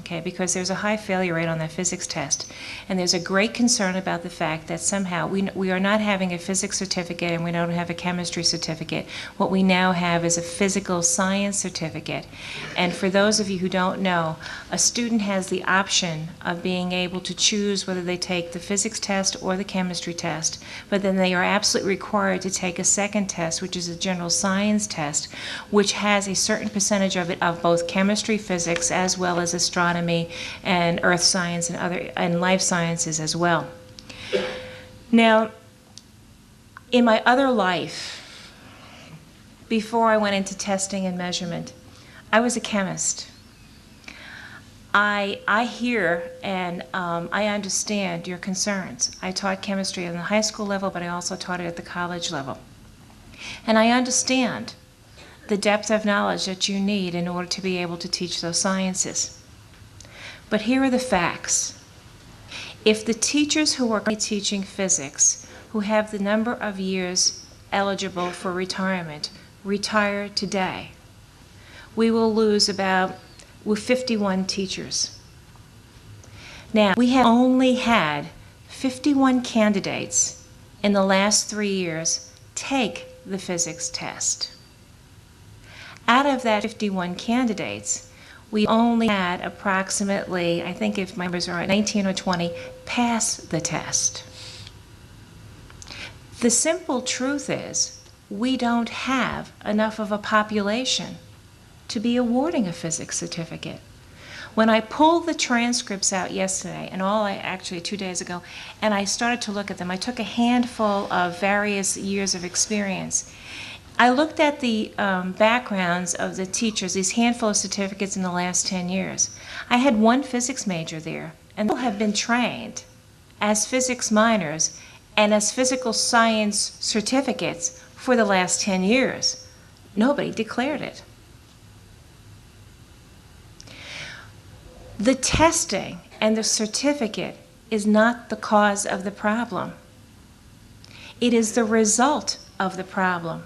F: Okay, because there's a high failure rate on that physics test. And there's a great concern about the fact that somehow we are not having a physics certificate and we don't have a chemistry certificate. What we now have is a physical science certificate. And for those of you who don't know, a student has the option of being able to choose whether they take the physics test or the chemistry test, but then they are absolutely required to take a second test, which is a general science test, which has a certain percentage of it of both chemistry, physics, as well as astronomy and earth science and life sciences as well. Now, in my other life, before I went into testing and measurement, I was a chemist. I hear and I understand your concerns. I taught chemistry on the high school level, but I also taught it at the college level. And I understand the depth of knowledge that you need in order to be able to teach those sciences. But here are the facts. If the teachers who are teaching physics, who have the number of years eligible for retirement, retire today, we will lose about 51 teachers. Now, we have only had 51 candidates in the last 3 years take the physics test. Out of that 51 candidates, we only had approximately, I think if my numbers are right, 19 or 20 pass the test. The simple truth is we don't have enough of a population to be awarding a physics certificate. When I pulled the transcripts out yesterday, and actually 2 days ago, and I started to look at them, I took a handful of various years of experience. I looked at the backgrounds of the teachers, these handful of certificates in the last 10 years. I had one physics major there, and they have been trained as physics minors and as physical science certificates for the last 10 years. Nobody declared it. The testing and the certificate is not the cause of the problem. It is the result of the problem.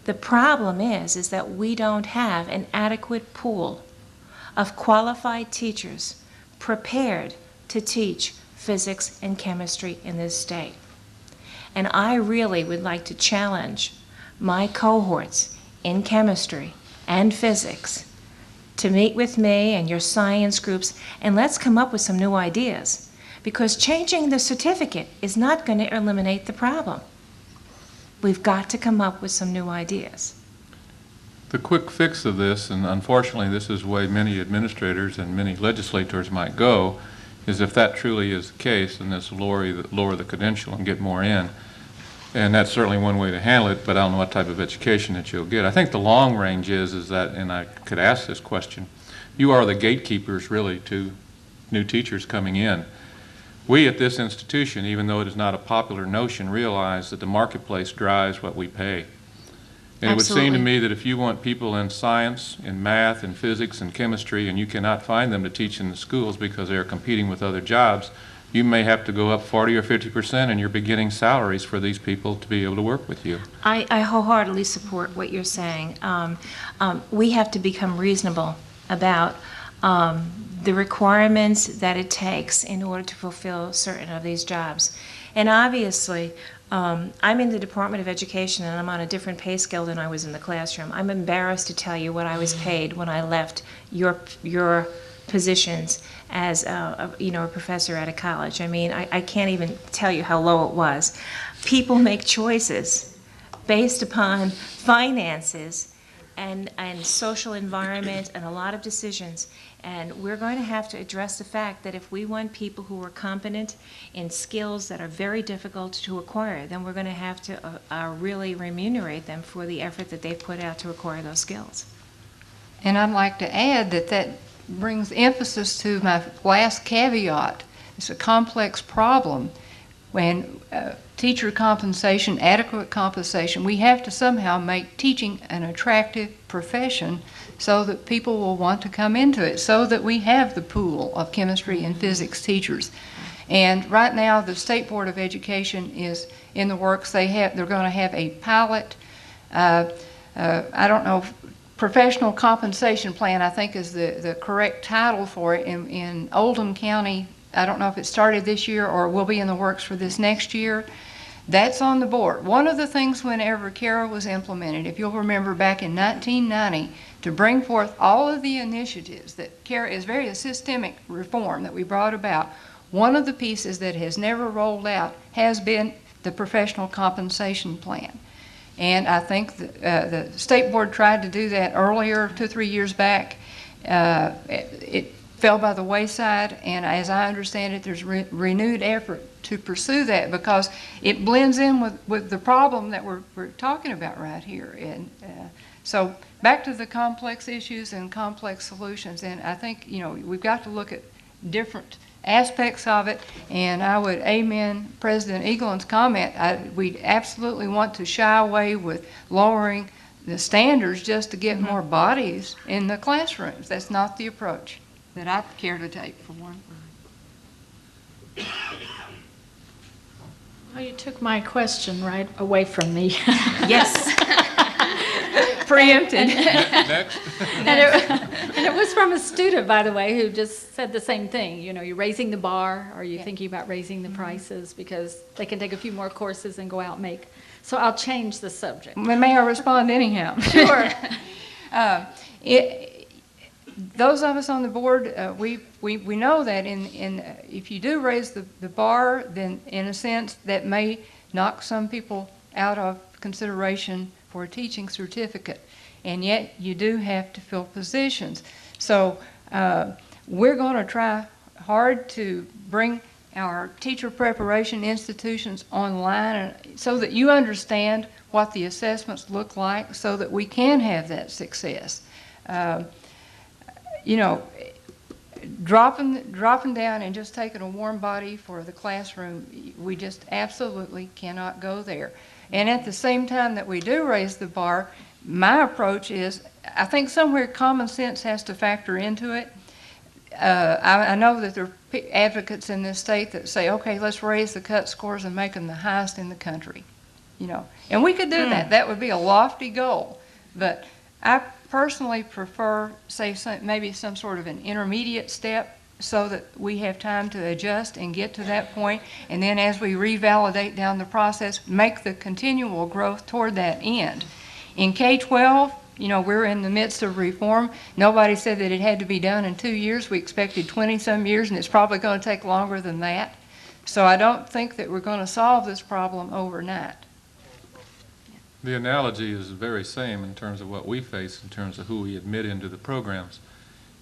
F: The problem is that we don't have an adequate pool of qualified teachers prepared to teach physics and chemistry in this state. And I really would like to challenge my cohorts in chemistry and physics to meet with me and your science groups, and let's come up with some new ideas, because changing the certificate is not going to eliminate the problem. We've got to come up with some new ideas.
A: The quick fix of this, and unfortunately this is the way many administrators and many legislators might go, is if that truly is the case, then let's lower the credential and get more in. And that's certainly one way to handle it, but I don't know what type of education that you'll get. I think the long range is that, and I could ask this question, you are the gatekeepers really to new teachers coming in. We at this institution, even though it is not a popular notion, realize that the marketplace drives what we pay. And it would seem to me that if you want people in science, in math, in physics, and chemistry, and you cannot find them to teach in the schools because they are competing with other jobs, you may have to go up 40 or 50% in your beginning salaries for these people to be able to work with you.
F: I wholeheartedly support what you're saying. We have to become reasonable about the requirements that it takes in order to fulfill certain of these jobs. And obviously, I'm in the Department of Education and I'm on a different pay scale than I was in the classroom. I'm embarrassed to tell you what I was paid when I left your positions as a professor at a college. I mean, I can't even tell you how low it was. People make choices based upon finances and social environment and a lot of decisions. And we're going to have to address the fact that if we want people who are competent in skills that are very difficult to acquire, then we're going to have to really remunerate them for the effort that they've put out to acquire those skills.
D: And I'd like to add that brings emphasis to my last caveat. It's a complex problem. When teacher compensation, adequate compensation, we have to somehow make teaching an attractive profession so that people will want to come into it, so that we have the pool of chemistry and physics teachers. And right now, the State Board of Education is in the works. They're going to have a pilot, I don't know, professional compensation plan, I think is the correct title for it in Oldham County. I don't know if it started this year or will be in the works for this next year. That's on the board. One of the things whenever CARA was implemented, if you'll remember back in 1990, to bring forth all of the initiatives that CARA is very a systemic reform that we brought about, one of the pieces that has never rolled out has been the professional compensation plan. And I think the State Board tried to do that earlier, 2 or 3 years back. It fell by the wayside, and as I understand it, there's renewed effort to pursue that because it blends in with the problem that we're talking about right here. And so back to the complex issues and complex solutions, and I think we've got to look at different aspects of it, and I would amen President Eagleton's comment. We absolutely want to shy away with lowering the standards just to get more bodies in the classrooms. That's not the approach that I care to take, for one.
G: Well, you took my question right away from me.
F: Yes. Preempted.
A: Next.
G: And it was from a student, by the way, who just said the same thing. You're raising the bar. Are you thinking about raising the prices? Because they can take a few more courses and go out and make. So I'll change the subject.
D: May I respond anyhow?
G: Sure.
D: those of us on the board, we know that if you do raise the bar, then in a sense that may knock some people out of consideration for a teaching certificate. And yet you do have to fill positions. So we're going to try hard to bring our teacher preparation institutions online so that you understand what the assessments look like so that we can have that success. You know, dropping down and just taking a warm body for the classroom, we just absolutely cannot go there. And at the same time that we do raise the bar, my approach is, I think somewhere common sense has to factor into it. I know that there are advocates in this state that say, okay, let's raise the cut scores and make them the highest in the country. You know, and we could do that. That would be a lofty goal. But I personally prefer, say, maybe some sort of an intermediate step so that we have time to adjust and get to that point. And then as we revalidate down the process, make the continual growth toward that end. In K-12, you know, we're in the midst of reform. Nobody said that it had to be done in 2 years. We expected 20-some years, and it's probably going to take longer than that. So I don't think that we're going to solve this problem overnight.
A: The analogy is the very same in terms of what we face in terms of who we admit into the programs.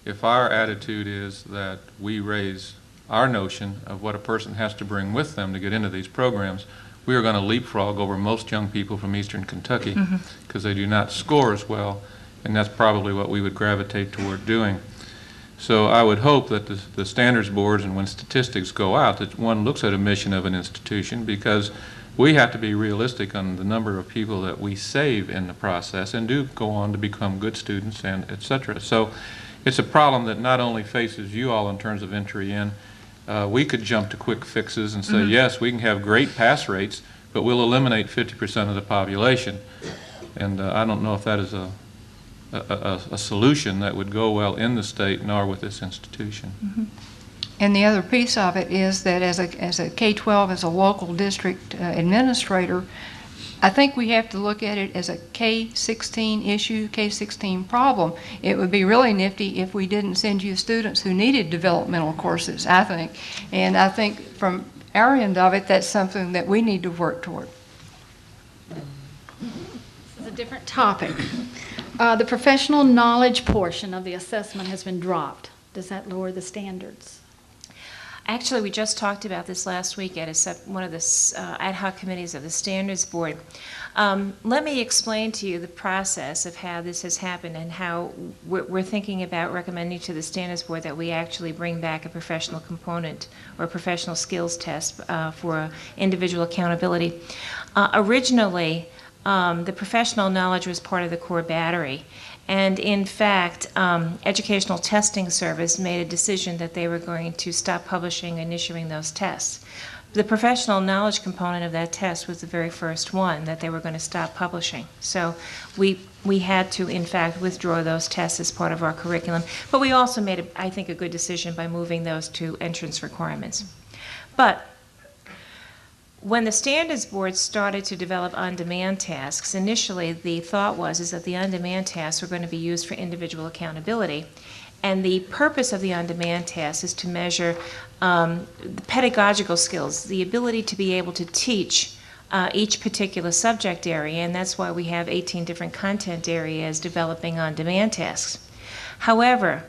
A: If our attitude is that we raise our notion of what a person has to bring with them to get into these programs, we are going to leapfrog over most young people from eastern Kentucky because they do not score as well, and that's probably what we would gravitate toward doing. So I would hope that the standards boards, and when statistics go out, that one looks at a mission of an institution, because we have to be realistic on the number of people that we save in the process and do go on to become good students and et cetera. So it's a problem that not only faces you all in terms of entry in. We could jump to quick fixes and say, yes, we can have great pass rates, but we'll eliminate 50% of the population. And I don't know if that is a solution that would go well in the state nor with this institution.
D: And the other piece of it is that as a K-12, as a local district administrator, I think we have to look at it as a K-16 issue, K-16 problem. It would be really nifty if we didn't send you students who needed developmental courses, I think. And I think from our end of it, that's something that we need to work toward.
G: This is a different topic. The professional knowledge portion of the assessment has been dropped. Does that lower the standards?
F: Actually, we just talked about this last week at one of the ad hoc committees of the Standards Board. Let me explain to you the process of how this has happened and how we're thinking about recommending to the Standards Board that we actually bring back a professional component or a professional skills test for individual accountability. Originally, the professional knowledge was part of the core battery. And in fact, Educational Testing Service made a decision that they were going to stop publishing and issuing those tests. The professional knowledge component of that test was the very first one that they were going to stop publishing. So we had to, in fact, withdraw those tests as part of our curriculum. But we also made, I think, a good decision by moving those to entrance requirements. But when the Standards Board started to develop on-demand tasks, initially the thought was that the on-demand tasks were going to be used for individual accountability. And the purpose of the on-demand tasks is to measure the pedagogical skills, the ability to be able to teach each particular subject area, and that's why we have 18 different content areas developing on-demand tasks. However,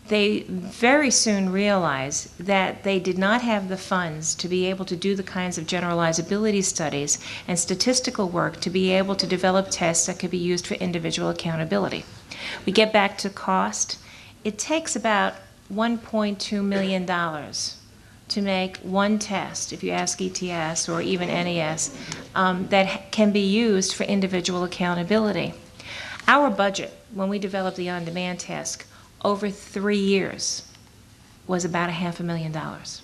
F: they very soon realized that they did not have the funds to be able to do the kinds of generalizability studies and statistical work to be able to develop tests that could be used for individual accountability. We get back to cost. It takes about $1.2 million to make one test, if you ask ETS or even NES, that can be used for individual accountability. Our budget, when we developed the on-demand task, over 3 years was about $500,000.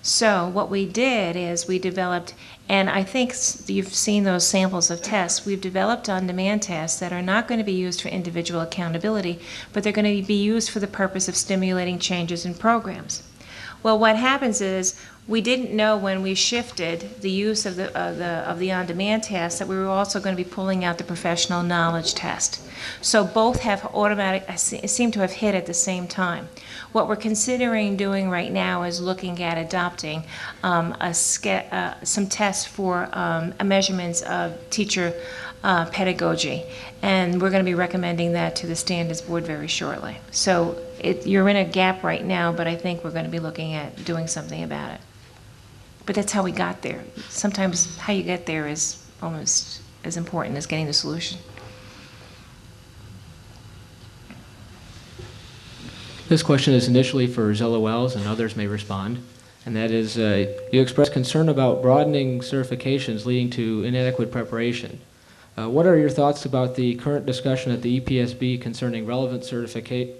F: So what we did is we developed, and I think you've seen those samples of tests, we've developed on-demand tests that are not going to be used for individual accountability, but they're going to be used for the purpose of stimulating changes in programs. Well, what happens is we didn't know when we shifted the use of the on-demand test that we were also going to be pulling out the professional knowledge test. So both have seem to have hit at the same time. What we're considering doing right now is looking at adopting some tests for measurements of teacher pedagogy, and we're going to be recommending that to the standards board very shortly. So you're in a gap right now, but I think we're going to be looking at doing something about it. But that's how we got there. Sometimes how you get there is almost as important as getting the solution.
H: This question is initially for Zella Wells, and others may respond. And that is, you expressed concern about broadening certifications leading to inadequate preparation. What are your thoughts about the current discussion at the EPSB concerning relevant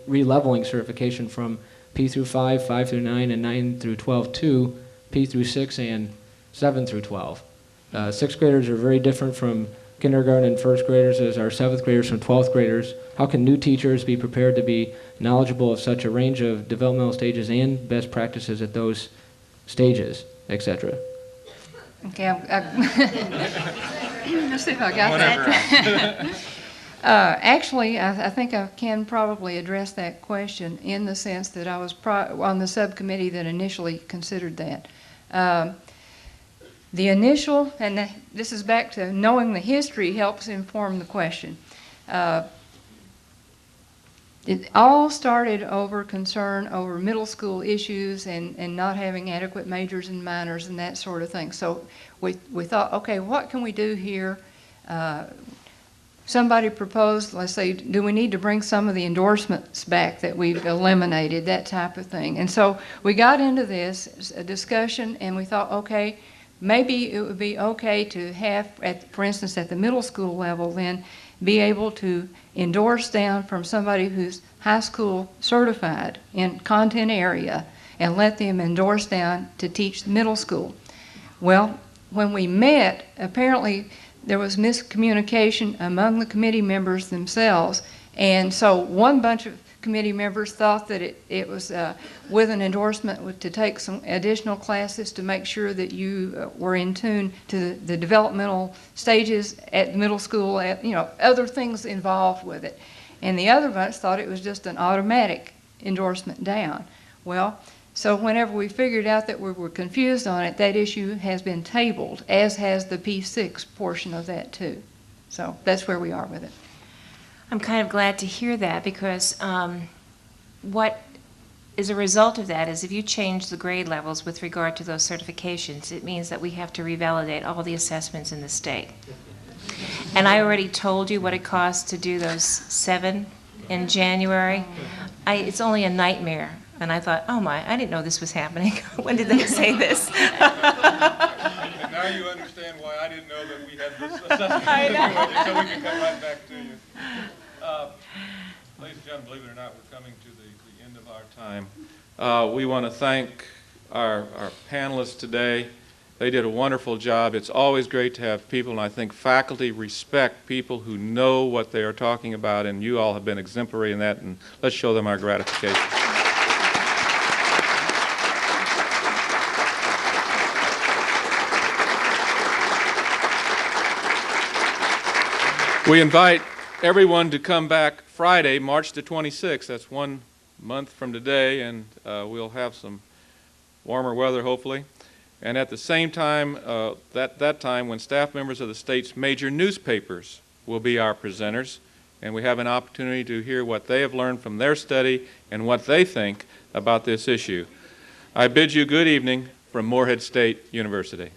H: re-leveling certification from P through 5, 5 through 9, and 9 through 12 to P through 6 and 7 through 12? Sixth graders are very different from kindergarten and first graders as are seventh graders from 12th graders. How can new teachers be prepared to be knowledgeable of such a range of developmental stages and best practices at those stages, etc.?
D: Okay, let's see if I got that. Actually, I think I can probably address that question in the sense that I was on the subcommittee that initially considered that. The initial, and this is back to knowing the history helps inform the question. It all started over concern over middle school issues and not having adequate majors and minors and that sort of thing. So we thought, okay, what can we do here? Somebody proposed, let's say, do we need to bring some of the endorsements back that we've eliminated, that type of thing. And so we got into this discussion and we thought, okay, maybe it would be okay to have, for instance, at the middle school level then, be able to endorse down from somebody who's high school certified in content area and let them endorse down to teach the middle school. Well, when we met, apparently there was miscommunication among the committee members themselves, and so one bunch of committee members thought that it was with an endorsement to take some additional classes to make sure that you were in tune to the developmental stages at middle school, other things involved with it. And the other bunch thought it was just an automatic endorsement down. Well, so whenever we figured out that we were confused on it, that issue has been tabled, as has the P6 portion of that too. So that's where we are with it.
F: I'm kind of glad to hear that because what is a result of that is if you change the grade levels with regard to those certifications, it means that we have to revalidate all the assessments in the state. And I already told you what it costs to do those 7 in January. It's only a nightmare. And I thought, oh my, I didn't know this was happening. When did they say this?
A: And now you understand why I didn't know that we had this assessment.
F: I know.
A: So we can come right back to you. Ladies and gentlemen, believe it or not, we're coming to the end of our time. We want to thank our panelists today. They did a wonderful job. It's always great to have people, and I think faculty respect people who know what they are talking about, and you all have been exemplary in that, and let's show them our gratification. We invite everyone to come back Friday, March the 26th. That's 1 month from today, and we'll have some warmer weather, hopefully. And at the same time, that time when staff members of the state's major newspapers will be our presenters, and we have an opportunity to hear what they have learned from their study and what they think about this issue. I bid you good evening from Morehead State University.